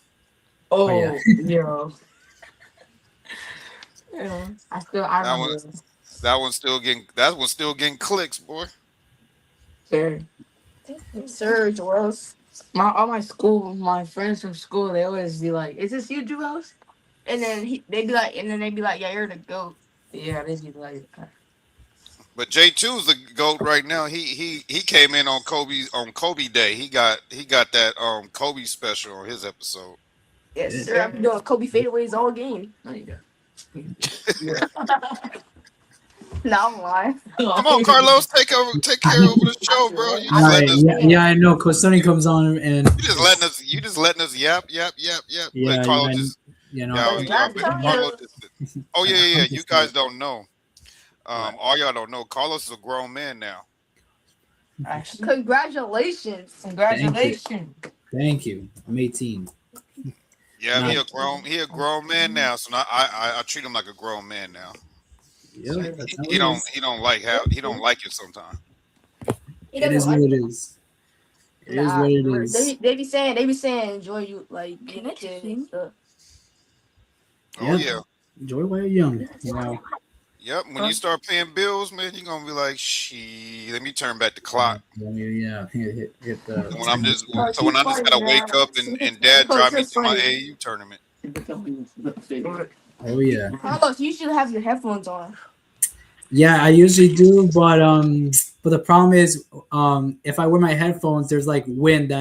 Oh, yeah. Yeah, I remember. That one's still getting clicks, boy. Sure. Sir, Joel's. All my friends from school, they always be like, "Is this you, Joel's?" And then they'd be like, "Yeah, you're the GOAT." Yeah, they'd be like. But J2's the GOAT right now. He came in on Kobe Day. He got that Kobe special on his episode. Yes, sir. I've been doing Kobe fadeaways all game. No, you don't. No, I'm lying. Come on, Carlos, take care over the show, bro. I know. Coach Tony comes on and you just letting us yap. Yeah, Like Carlos just Carlos oh yeah. You guys don't know. All y'all don't know. Carlos is a grown man now. Congratulations. Thank you. I'm 18. Yeah, he a grown man now. So now I treat him like a grown man now. Yeah, he don't like it sometimes. It is what it is. It is what it is. They be saying enjoy you like being a kid and stuff. Oh yeah. Enjoy while you're young, you know. Yep. When you start paying bills, man, you're gonna be like, let me turn back the clock. Yeah. Hit the. When I just gotta wake up and Dad drive me to my AAU tournament. Oh yeah. Carlos, you should have your headphones on. Yeah, I usually do, but the problem is, if I wear my headphones, there's like wind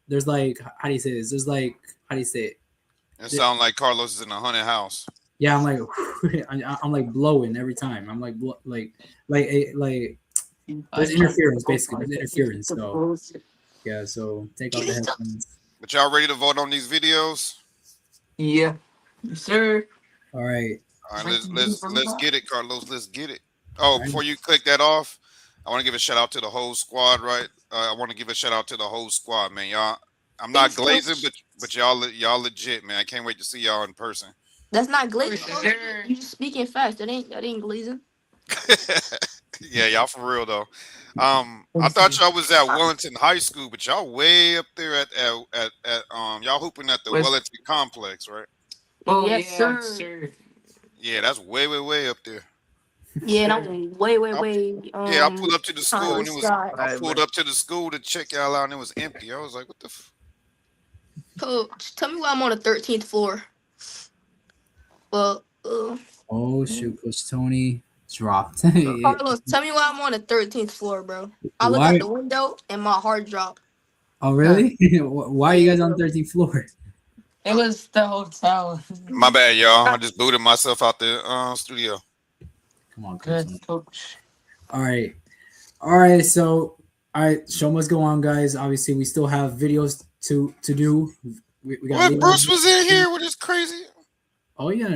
there's like, how do you say this? There's like, how do you say it? It sounds like Carlos is in a haunted house. Yeah, I'm like, I'm like blowing every time. I'm like, there's interference basically. There's interference. So yeah, so take off the headphones. But y'all ready to vote on these videos? Yeah, yes, sir. All right. Let's get it, Carlos. Let's get it. Oh, before you click that off, I want to give a shout out to the whole squad, right? I want to give a shout out to the whole squad, man. Y'all, I'm not glazing, but y'all legit, man. I can't wait to see y'all in person. That's not glazing. You just speaking fast. That ain't glazing. Yeah, y'all for real though. I thought y'all was at Wellington High School, but y'all way up there at y'all hooping at the Wellington Complex, right? Oh yes, yeah, sir. Yeah, that's way up there. Yeah, and I'm way. Yeah, I pulled up to the school and I pulled up to the school to check y'all out and it was empty. I was like, what the Coach, tell me why I'm on the 13th floor. Well, oh shoot, Coach Tony dropped. Carlos, tell me why I'm on the 13th floor, bro. I look out the window and my heart dropped. Oh really? Why are you guys on the 13th floor? It was the hotel. My bad, y'all. I just booted myself out the studio. Come on, Good coach. coach. All right. So, all right, show must go on, guys. Obviously, we still have videos to do. We got What? Levi. Bruce was in here with his crazy. Oh yeah,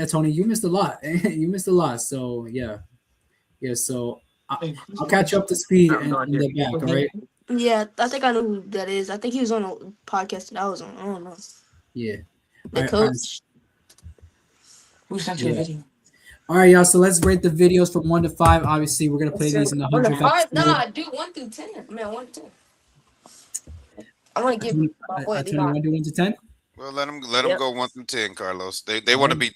Tony, you missed a lot. You missed a lot. So yeah. So I'll catch you up to speed and the back. All right. Yeah, I think I know who that is. I think he was on a podcast that I was on. I don't know. Yeah. The All right, coach. Who sent you a video? All right, y'all. So let's rate the videos from 1 to 5. Obviously, we're gonna play these in the 100th episode. Nah, do 1 through 10. I mean, 1 to 10. I want to give my boy I turn 1 to 1 to 10. Well, let them go 1 through 10, Carlos. They want to be.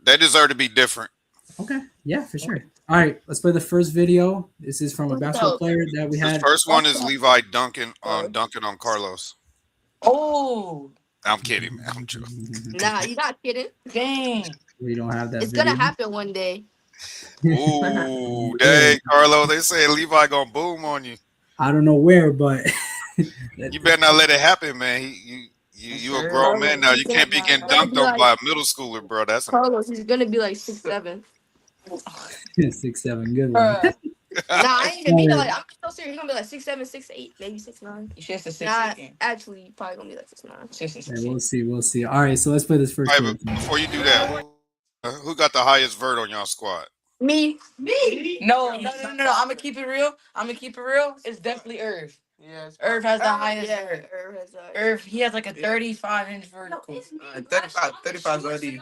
They deserve to be different. Okay. Yeah, for sure. All right, let's play the first video. This is from a basketball player that we had. The first one is Levi dunking on Carlos. Oh. I'm kidding, man. I'm joking. Nah, you're not kidding. Dang. We don't have that. It's video. gonna happen one day. Ooh, dang, Carlos. They say Levi gonna boom on you. I don't know where, but you better not let it happen, man. You a grown man now. You can't be getting dunked on by a middle schooler, bro. That's Carlos. He's gonna be like 6'7". 6'7", good one. Nah, I ain't gonna be like. I'm so serious. He's gonna be like 6'7", 6'8", maybe 6'9". You should have 6'8". Nah, actually, he's probably gonna be like 6'9". Yeah, we'll see. All right, so let's play this first. All right, but before you do that, who got the highest vert on y'all squad? Me. No. I'm gonna keep it real. It's definitely Irv. Yes. Irv has the highest Yeah, vert. Irv has Irv, he has like a 35-inch vertical. 35 already.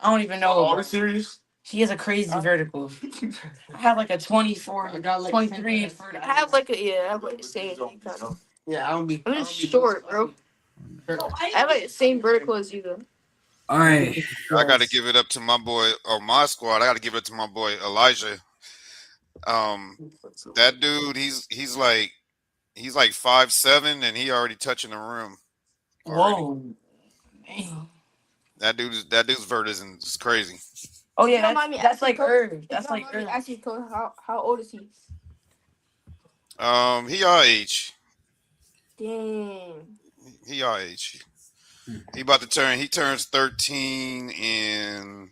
I don't even know. Are you serious? He has a crazy vertical. I have like a 24, 23 inch vertical. I have like the same thing kind of. Yeah, I'm just short, bro. I have like the same vertical as you though. All right. I got to give it up to my boy on my squad. I got to give it to my boy Elijah. That dude, he's like 5'7" and he already touching the rim. Already. Whoa. Dang. That dude's vert is crazy. Oh yeah, that's like Irv. That's like Irv. Actually, Coach, how old is he? He our age. Dang. He our age. He turns 13 in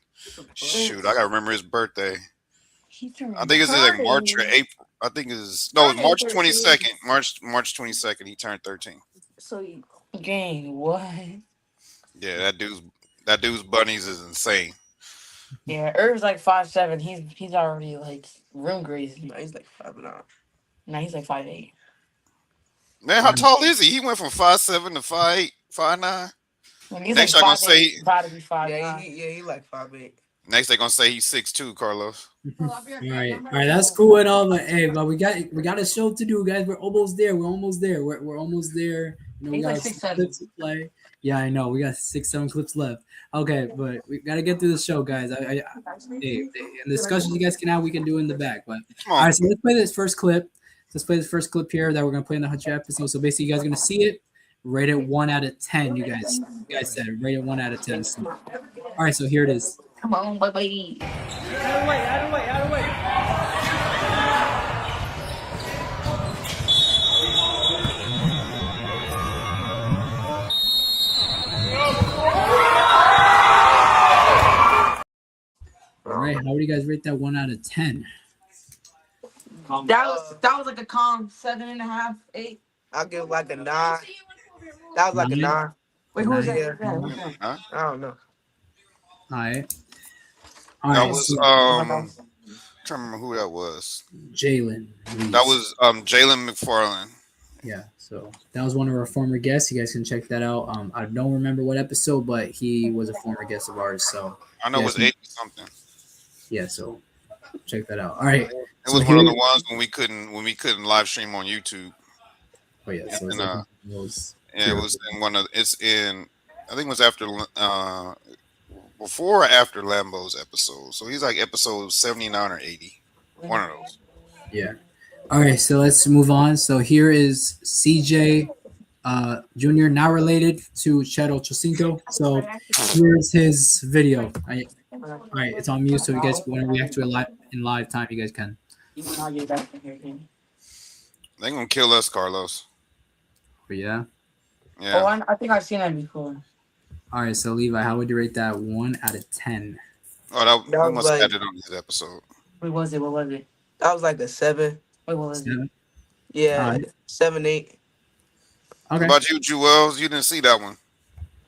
shoot, I gotta remember his birthday. I think it's like March or April. I think it's March 22nd. March 22nd, he turned 13. So you Gang, what? Yeah, that dude's bunnies is insane. Yeah, Irv's like 5'7". He's already like room crazy. No, he's like 5'9". Nah, he's like 5'8". Man, how tall is he? He went from 5'7" to 5'8", 5'9". He's Next like y'all gonna say he like 5'8". Next they gonna say he's 6'2", Carlos. All right, that's cool and all, but hey, but we got a show to do, guys. We're almost there. We're almost there. You know, we got like clips to play. Yeah, I know. We got 6-7 clips left. Okay, but we gotta get through the show, guys. Hey, the discussions you guys can have, we can do in the back. But all right, so let's play this first clip. Let's play this first clip here that we're gonna play in the 100th episode. So basically, you guys are gonna see it. Rate it 1 out of 10. You guys said it. Rate it 1 out of 10. So, all right, so here it is. come on, baby. Out of way. All right, how would you guys rate that 1 out of 10? That was like a calm 7.5, 8. I'll give like a 9. That was like a 9. Wait, who was that? Yeah. Huh? I don't know. All right. That was I'm trying to remember who that was. Jalen. That was Jalen McFarland. Yeah, so that was one of our former guests. You guys can check that out. I don't remember what episode, but he was a former guest of ours. So I know it was 80 something. Yeah, so check that out. All right. It was one of the ones when we couldn't live stream on YouTube. Oh yeah, so it was in one of I think it was after before or after Lambo's episode. So he's like episode 79 or 80. One of those. Yeah. All right, so let's move on. So here is CJ Jr., not related to Chad Ochocinco. So here's his video. All right, it's on mute, so you guys want to react to it in live time, you guys can. They're gonna kill us, Carlos. But yeah. Yeah. I think I've seen that before. All right, so Levi, how would you rate that 1 out of 10? Oh, That we was must have like had it on this episode. What was it? What was it? that was like a 7. Wait, what was it? 7? All Yeah, right. 7, 8. What Okay. about you, Jewels? You didn't see that one.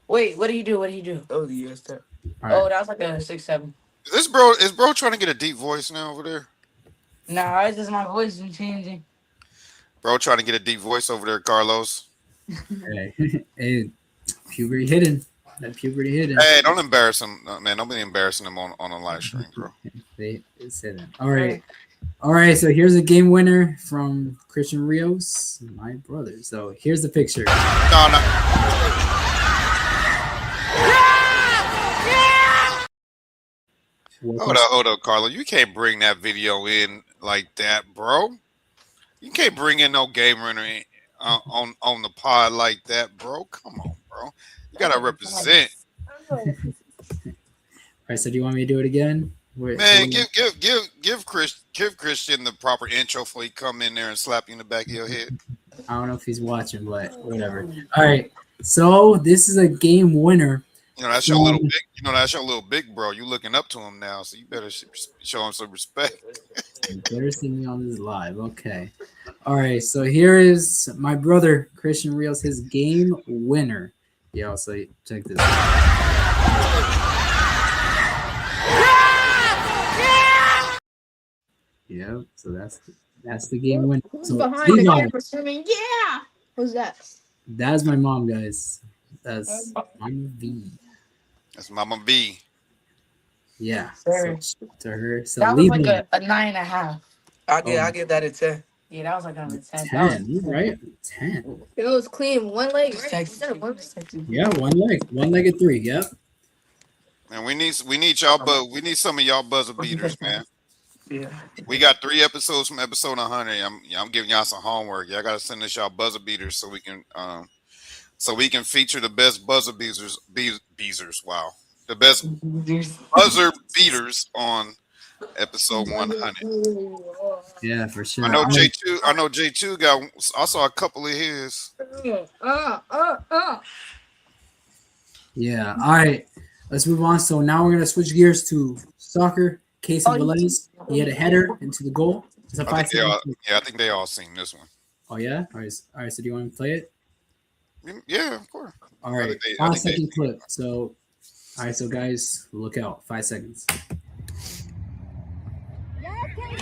Wait, what do you do? What do you do? That was a year step. All Oh, right. that was like a 6, 7. Is bro trying to get a deep voice now over there? Nah, it's just my voice is changing. Bro trying to get a deep voice over there, Carlos. Hey, hey, puberty hidden. That puberty hidden. Hey, don't embarrass him, man. Don't be embarrassing him on a live stream, bro. It's hidden. All right. All right, so here's a game winner from Christian Rios, my brother. So here's the picture. No. Hold up, Carlo. You can't bring that video in like that, bro. You can't bring in no game winner on the pod like that, bro. Come on, bro. You gotta represent. All right, so do you want me to do it again? Man, give Christian the proper intro before he come in there and slap you in the back of your head. I don't know if he's watching, but whatever. All right, so this is a game winner. You know that's your little big. You know that's your little big bro. You looking up to him now, so you better show him some respect. You better see me on this live. Okay. All right, so here is my brother Christian Rios, his game winner. Yeah, so check this out. Yep, so that's the game winner. So Behind the Levi, camera screaming, yeah. Who's that? that's my mom, guys. That's Mama V. That's Mama V. Yeah. Sir. So to her. So That was Levi, like a 9.5. I give that a 10. Yeah, that was like a 10. 10. You right? 10. It was clean. One leg. Right? Instead of one leg. Yeah, one leg at 3. Yep. And we need y'all, but we need some of y'all buzzer beaters, man. Yeah. We got 3 episodes from episode 100. I'm giving y'all some homework. Y'all gotta send us y'all buzzer beaters so we can feature the best buzzer beaters. Wow, the best buzzer beaters on episode 100. Yeah, for sure. I know J2. I know J2 got. I saw a couple of his. Yeah. All right. Let's move on. So now we're gonna switch gears to soccer. Casey Velez, he had a header into the goal. It's a I think they all seen this one. Oh yeah. All right. So do you want me to play it? Yeah, of course. All right. 5-second clip. So, all right. So guys, look out. 5 seconds.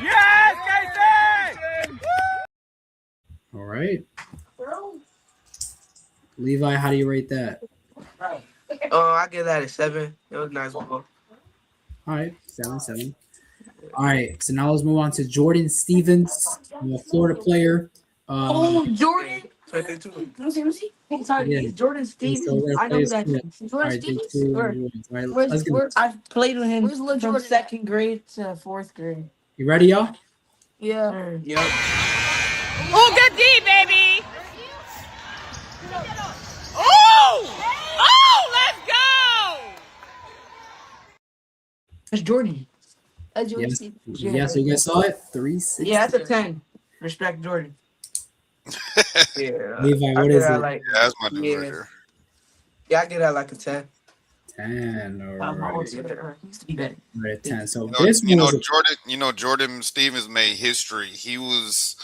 Yes, Casey! All right. Levi, how do you rate that? I give that a 7. It was a nice ball. All right, 7. All right, so now let's move on to Jordan Stevens, a Florida player. Jordan. Right there too. Let me see. Yeah. Jordan Stevens. I know that. Jordan Stevens? Let's go. I played with him Where's Lil from Jordan 2nd grade to 4th grade. You ready, y'all? Yeah. Yep. Oh, good D, baby! Oh! Oh, let's go! That's Jordan. That's Jordan Yes. Stevens. Yeah, so you guys saw it? 360. Yeah, that's a 10. Respect Jordan. Yeah. Levi, I what give is that it? like, That's my dude yeah. right there. Yeah, I give that like a 10. 10. All right. Used to be better. Right at 10. So You know, this you one know was Jordan Stevens made history. He was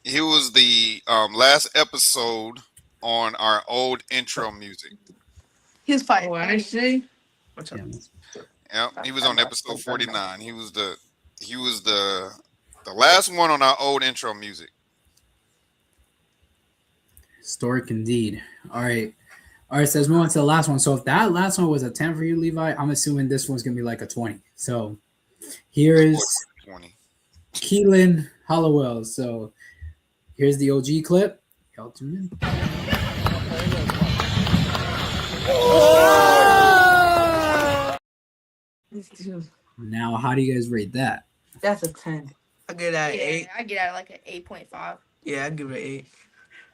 the last episode on our old intro music. He's fighting. Oh, I see. What's up? Yeah, he was on episode 49. He was the last one on our old intro music. historic indeed. All right. So let's move on to the last one. So if that last one was a 10 for you, Levi, I'm assuming this one's going to be like a 20. So here is 20. Keelan Hollowell. So here's the OG clip. Y'all tune in. Now, how do you guys rate that? That's a 10. I give that an Yeah, 8. I get out like an 8.5. Yeah, I give it an 8.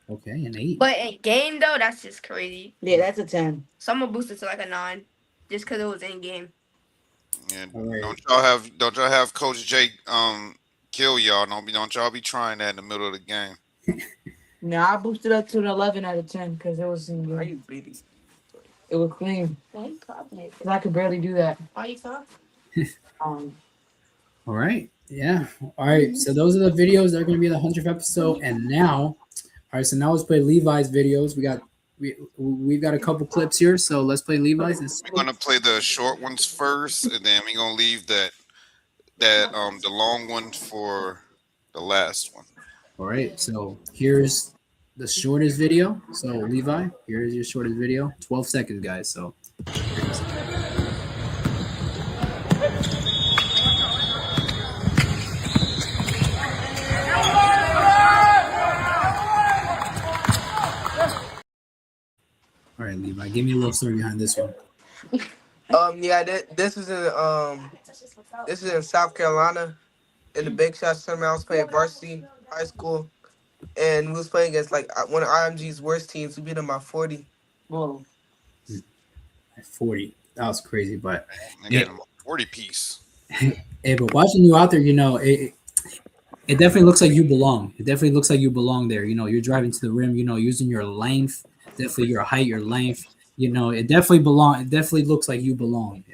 Okay, an 8. But in game though, that's just crazy. Yeah, that's a 10. So I'm gonna boost it to like a 9, just because it was in game. And All right. don't y'all have Coach Jake kill y'all? Don't y'all be trying that in the middle of the game. No, I boosted up to an 11 out of 10 because it was in it was clean. Because I could barely do that. Um, All right. Yeah. All right. So those are the videos that are going to be the 100th episode. And now, all right. So now let's play Levi's videos. We've got a couple clips here. So let's play Levi's. We're gonna play the short ones first, and then we're gonna leave the long one for the last one. All right. So here's the shortest video. So Levi, here's your shortest video. 12 seconds, guys. So. All right, Levi, give me a little story behind this one. Yeah, this is in South Carolina, in the Big Shots tournament. I was playing varsity high school, and we was playing against like one of IMG's worst teams. We beat them by 40. whoa. 40. That was crazy, but I got him a 40 piece. Hey, but watching you out there, it definitely looks like you belong. It definitely looks like you belong there. You're driving to the rim, using your length, definitely your height, your length. It definitely belong. It definitely looks like you belong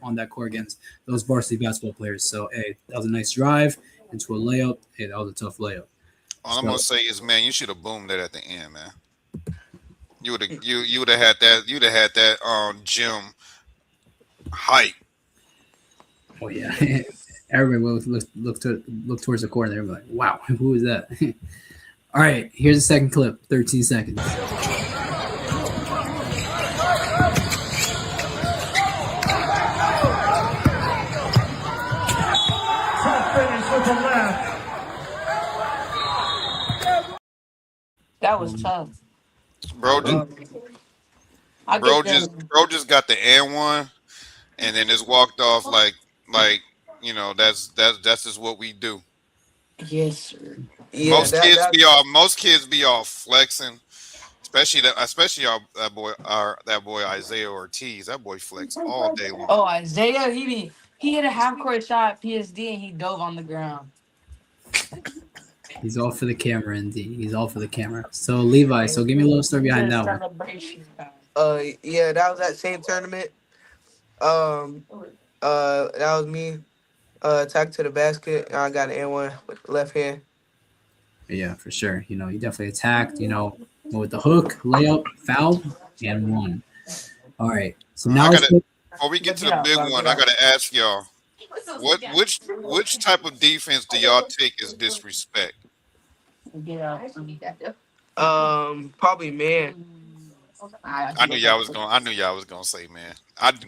on that court against those varsity basketball players. So, hey, that was a nice drive into a layup. Hey, that was a tough layup. All I'm gonna say is, man, you should have boomed that at the end, man. You would have had that. You'd have had that gym height. Oh yeah, everybody will look towards the corner. They're like, "Wow, who is that?" All right, here's the second clip. 13 seconds. That was tough. Bro just got the and one, and then just walked off like that's just what we do. Yes, sir. Yeah, most kids be all flexing, especially that boy Isaiah Ortiz. That boy flex all day long. Oh, Isaiah, he hit a half court shot PSD and he dove on the ground. He's all for the camera, indeed. He's all for the camera. So Levi, give me a little story behind that one. Yeah, that was that same tournament. That was me. Attack to the basket. And I got an N1 with the left hand. Yeah, for sure. You definitely attacked. With the hook, layup, foul, and one. All right. So now before we get to the big one, I gotta ask y'all, which type of defense do y'all take as disrespect? Probably man. I knew y'all was gonna say man.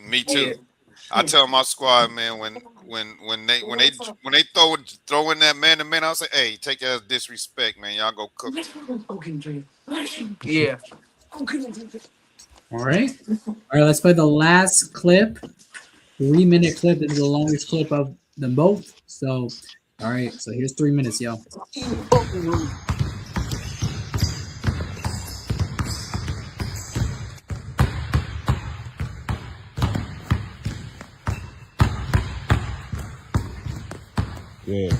Me too. Yeah. I tell my squad, man, when they throw in that man to man, I'll say, hey, take that as disrespect, man. Y'all go cook. Yeah. All right. Let's play the last clip. 3-minute clip. This is the longest clip of them both. So, all right. So here's 3 minutes, yo. Yeah.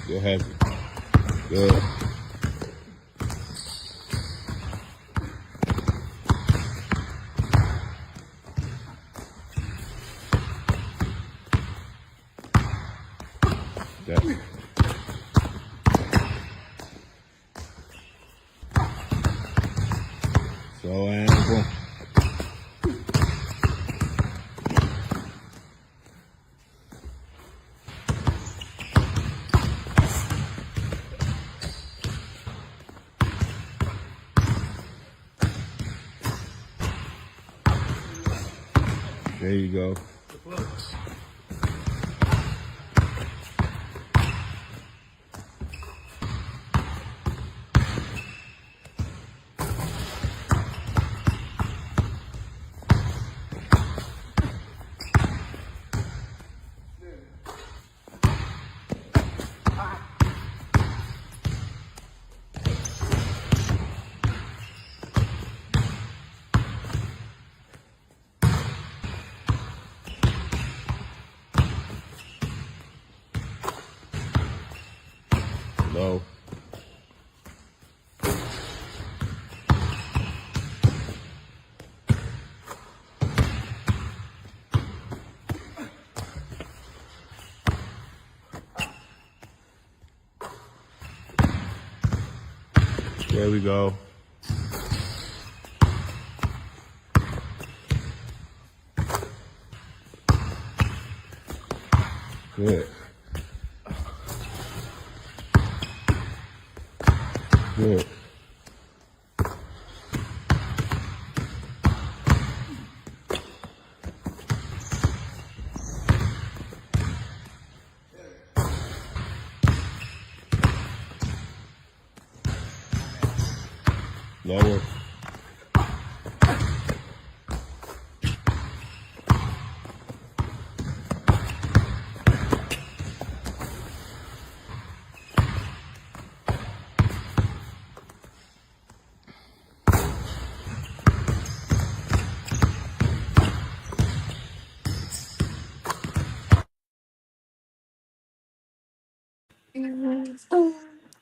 Go ahead. Good. Yeah. So and boom. There you go. There we go. Good. Good. Lower.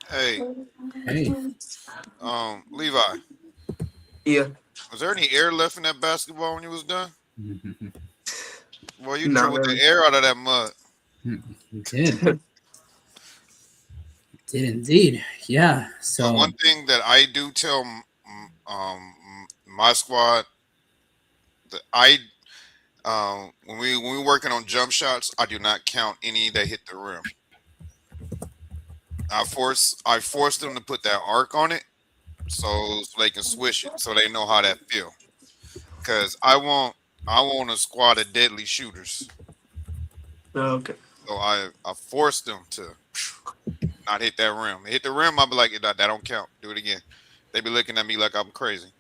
Hey, Hey. Levi, Yeah. was there any air left in that basketball when you was done? Well, you Not dribbled the really. air out of that mud. You did. Did indeed. Yeah. But So one thing that I do tell my squad that when we working on jump shots, I do not count any that hit the rim. I force them to put that arc on it so they can swish it so they know how that feel. Cause I want a squad of deadly shooters. Okay. So I force them to not hit that rim. Hit the rim, I'll be like, that don't count. Do it again. They be looking at me like I'm crazy.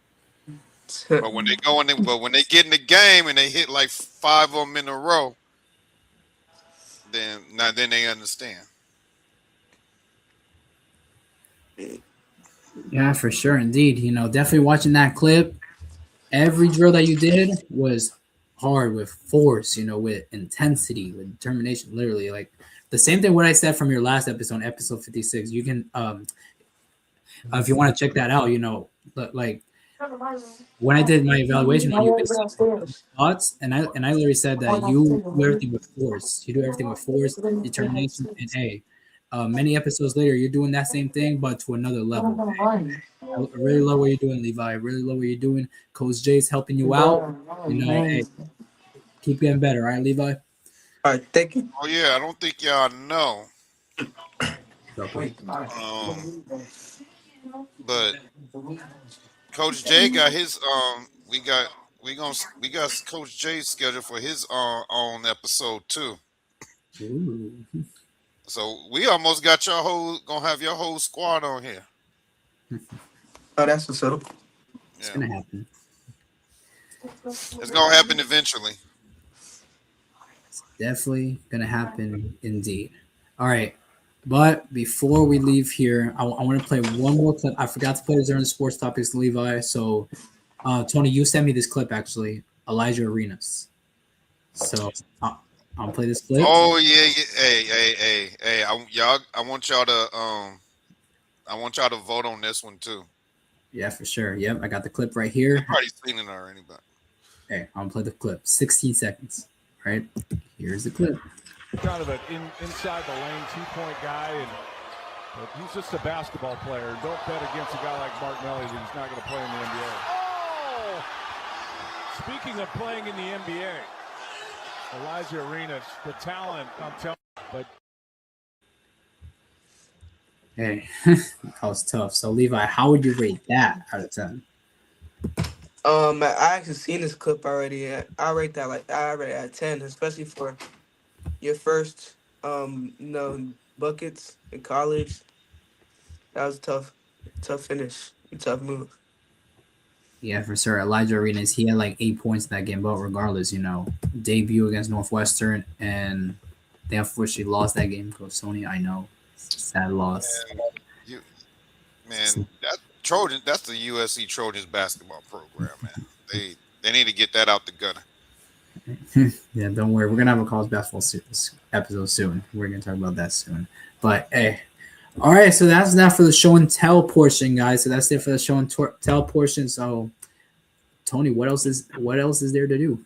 But when they get in the game and they hit like 5 of them in a row, then they understand. yeah, for sure, indeed. Definitely watching that clip. Every drill that you did was hard with force. With intensity, with determination. Literally, like the same thing. What I said from your last episode, episode 56. You can, if you want to check that out, like when I did my evaluation on you, thoughts, and I literally said that you do everything with force. You do everything with force, determination, and hey, many episodes later, you're doing that same thing, but to another level. I really love what you're doing, Levi. I really love what you're doing. Coach Jay's helping you out. Hey, keep getting better, all right, Levi? All right. Thank you. Oh yeah, I don't think y'all know. Okay. But Coach Jay got his we got Coach Jay's schedule for his own episode too. Ooh. So we almost got gonna have your whole squad on here. Oh, that's what's up. It's Yeah. gonna happen. It's gonna happen eventually. It's definitely gonna happen, indeed. All right. But before we leave here, I want to play one more clip. I forgot to play this during the sports topics, Levi. So, Tony, you sent me this clip actually, Elijah Arenas. So I'll play this clip. Oh yeah. Hey. I want y'all to vote on this one too. Yeah, for sure. Yep, I got the clip right here. You've already seen it already, but Hey, I'm gonna play the clip. 16 seconds. All right, here's the clip. Kind of an inside the lane 2-point guy, but he's just a basketball player. Don't bet against a guy like Martinelli that he's not going to play in the NBA. Oh! Speaking of playing in the NBA, Elijah Arenas, the talent, I'm telling you, but Hey, that was tough. So Levi, how would you rate that out of 10? I actually seen this clip already. I rate that I rate it at 10, especially for your first buckets in college. That was tough finish, tough move. Yeah, for sure. Elijah Arenas, he had like 8 points in that game, but regardless, debut against Northwestern, and they unfortunately lost that game. Coach Sony, I know, sad loss. Man, that Trojan, that's the USC Trojans basketball program, man. They need to get that out the gutter. Yeah, don't worry. We're gonna have a college basketball episode soon. We're gonna talk about that soon. But hey, all right. So that's that for the show and tell portion, guys. So that's it for the show and tell portion. So, Tony, what else is there to do?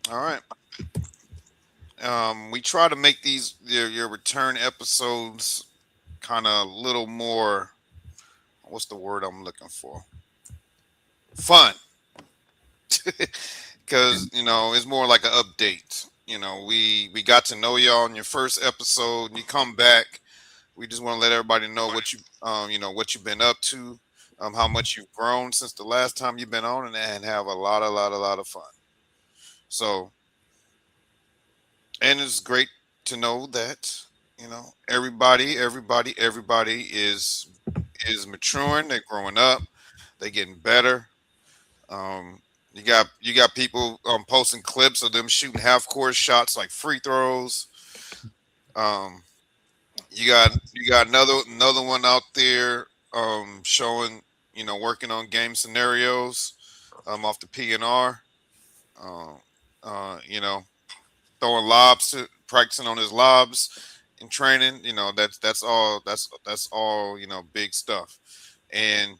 All right. We try to make these your return episodes kind of a little more what's the word I'm looking for? Fun. Because it's more like an update. We got to know y'all in your first episode, and you come back. We just want to let everybody know what what you've been up to, how much you've grown since the last time you've been on, and have a lot of fun. So, and it's great to know that everybody is maturing. They're growing up. They're getting better. You got people posting clips of them shooting half court shots like free throws. You got another one out there showing working on game scenarios off the PNR. You know, throwing lobs to practicing on his lobs in training. That's all big stuff. And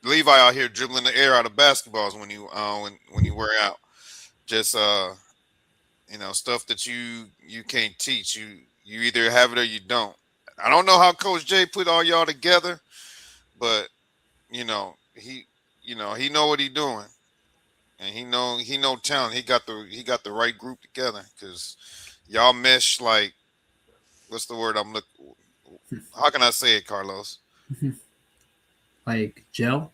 Levi out here dribbling the air out of basketballs when you wear out. Just stuff that you can't teach. You either have it or you don't. I don't know how Coach J put all y'all together, but he know what he doing, and he know talent. He got the right group together because y'all mesh like, what's the word I'm looking? How can I say it, Carlos? Like gel.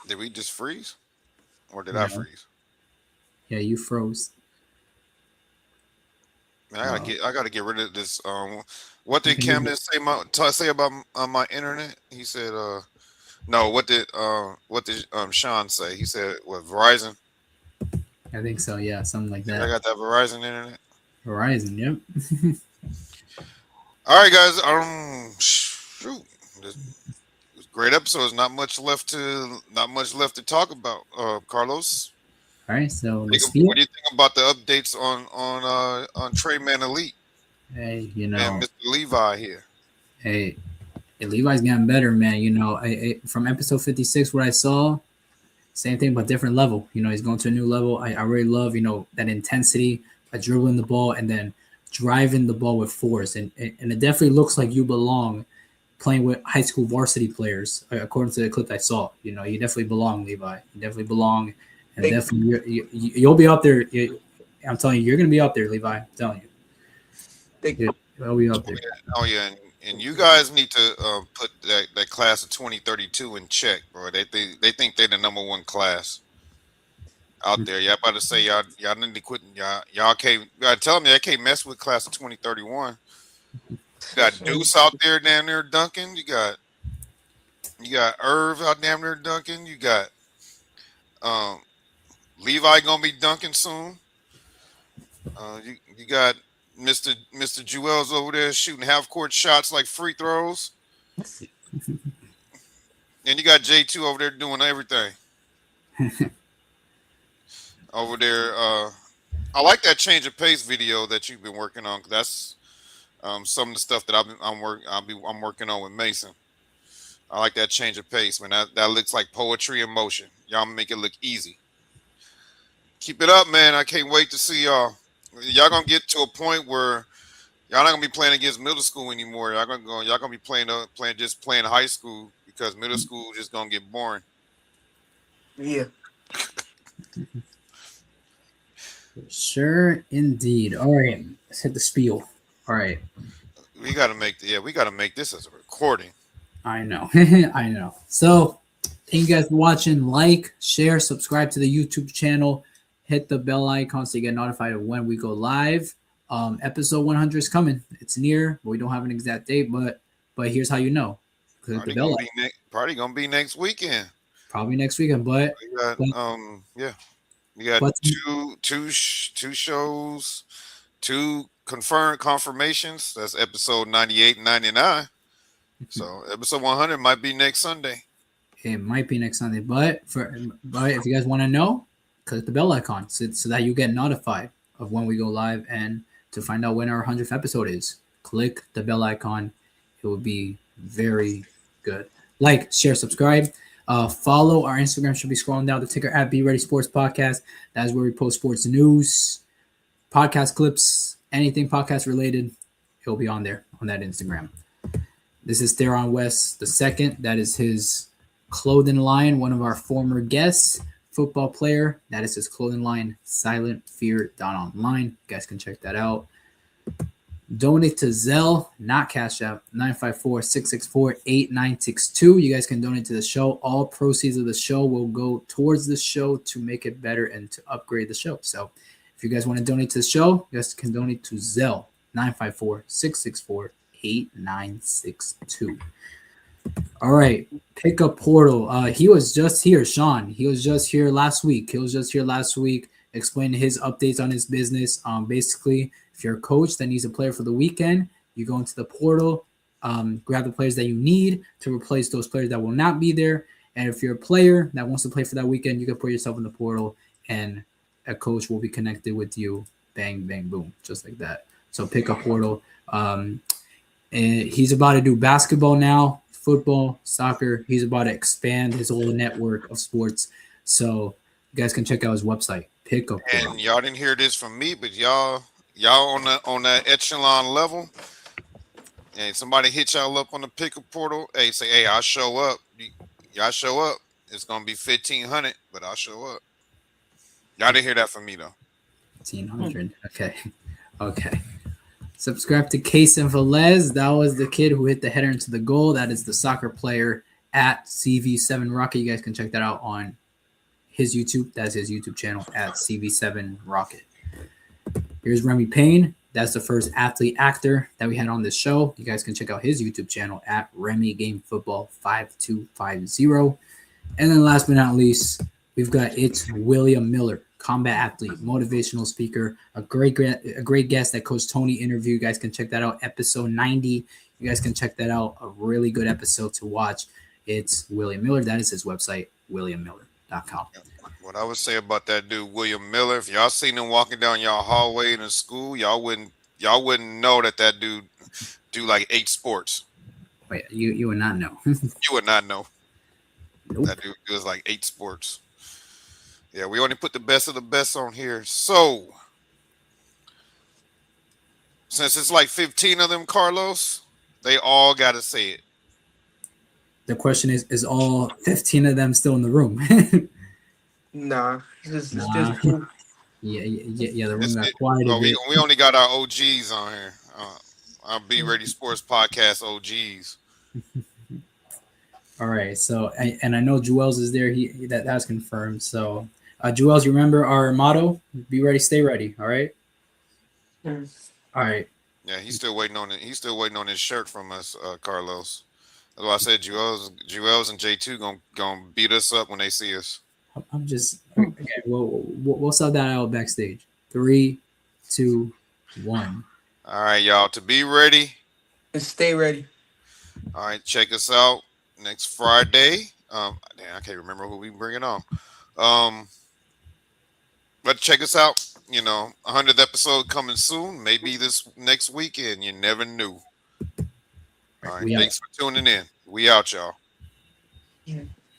Did we just freeze, or did No. I freeze? Yeah, you froze. Man, I gotta get rid of this. What did Camden say about my internet? He said, no. What did Sean say? He said, what, Verizon? I think so. Yeah, something like that. I got that Verizon internet. Verizon. Yep. All right, guys. Shoot. This great episodes. Not much left to talk about. Carlos. All right. So what do you think about the updates on Trey Man Elite? Hey, and Mr. Levi here. Hey, Levi's getting better, man. From episode 56, what I saw, same thing but different level. He's going to a new level. I really love that intensity, dribbling the ball and then driving the ball with force, and it definitely looks like you belong playing with high school varsity players, according to the clip I saw. You definitely belong, Levi. You definitely belong, and definitely you'll be up there. I'm telling you, you're gonna be up there, Levi. I'm telling you. You'll be up there. Oh yeah, and you guys need to put that class of 2032 in check, bro. They think they're the number one class out there. Y'all about to say y'all need to quit. Y'all can't. You gotta tell me I can't mess with class of 2031. You got Deuce out there down there dunking. You got Irv out down there dunking. You got Levi gonna be dunking soon. You got Mr. Jewels over there shooting half court shots like free throws. And you got J2 over there doing everything. Over there, I like that change of pace video that you've been working on. That's some of the stuff that I'm working on with Mason. I like that change of pace, man. That looks like poetry in motion. Y'all make it look easy. Keep it up, man. I can't wait to see y'all. Y'all gonna get to a point where y'all not gonna be playing against middle school anymore. Y'all gonna be playing high school because middle school just gonna get boring. Yeah. Sure, indeed. All right, let's hit the spiel. All right. We gotta make this as a recording. I know. I know. So thank you guys for watching. Like, share, subscribe to the YouTube channel. Hit the bell icon so you get notified of when we go live. Episode 100 is coming. It's near, but we don't have an exact date. But here's how you know. Click the bell icon. Probably gonna be next weekend. Probably next weekend, but we got two shows, two confirmations. That's episode 98 and 99. So episode 100 might be next Sunday. It might be next Sunday, but if you guys want to know, click the bell icon so that you get notified of when we go live, and to find out when our 100th episode is. Click the bell icon. It would be very good. Like, share, subscribe. Follow our Instagram. Should be scrolling down the ticker at Be Ready Sports Podcast. That is where we post sports news, podcast clips, anything podcast related. It'll be on there on that Instagram. This is Theron West II. That is his clothing line. One of our former guests, football player. That is his clothing line, Silent Fear Online. You guys can check that out. Donate to Zelle, not Cash App, 954-664-8962. You guys can donate to the show. All proceeds of the show will go towards the show to make it better and to upgrade the show. So if you guys want to donate to the show, you guys can donate to Zelle, 954-664-8962. All right, pickup portal. He was just here, Sean. He was just here last week. Explaining his updates on his business. Basically, if you're a coach that needs a player for the weekend, you go into the portal, grab the players that you need to replace those players that will not be there. And if you're a player that wants to play for that weekend, you can put yourself in the portal, and a coach will be connected with you. Bang, bang, boom, just like that. So pickup portal. And he's about to do basketball now, football, soccer. He's about to expand his whole network of sports. So you guys can check out his website. Pickup portal. And y'all didn't hear this from me, but y'all on that echelon level, and somebody hit y'all up on the pickup portal. Hey, say, hey, I'll show up. Y'all show up. It's gonna be 1,500, but I'll show up. Y'all didn't hear that from me though. 1,500. Okay. Subscribe to Case and Velez. That was the kid who hit the header into the goal. That is the soccer player at CV7 Rocket. You guys can check that out on his YouTube. That's his YouTube channel at CV7 Rocket. Here's Remy Payne. That's the first athlete actor that we had on this show. You guys can check out his YouTube channel at Remy Game Football 5250. And then last but not least, we've got William Miller, combat athlete, motivational speaker, a great guest that Coach Tony interviewed. You guys can check that out. Episode 90. You guys can check that out. A really good episode to watch. It's William Miller. That is his website, williammiller.com. What I would say about that dude, William Miller, if y'all seen him walking down y'all hallway in the school, y'all wouldn't know that dude do like 8 sports. Wait, you would not know. You would not know. Nope. That dude does like 8 sports. Yeah, we only put the best of the best on here. So, since it's like 15 of them, Carlos, they all got to say it. The question is all 15 of them still in the room? Nah, just Yeah, the room got quiet. We only got our OGs on here. Our Be Ready Sports Podcast OGs. All right, so and I know Joel's is there. That's confirmed. So, Joel's, you remember our motto? Be ready, stay ready. All right. All right. Yeah, he's still waiting on it. He's still waiting on his shirt from us, Carlos. That's why I said Joel's and J2 gonna beat us up when they see us. I'm just okay. We'll sub that out backstage. 3, 2, 1. All right, y'all. To be ready and stay ready. All right, check us out next Friday. I can't remember who we bringing on. But check us out. 100th episode coming soon. Maybe this next weekend. You never knew. All right, thanks for tuning in. We out, y'all. Yeah.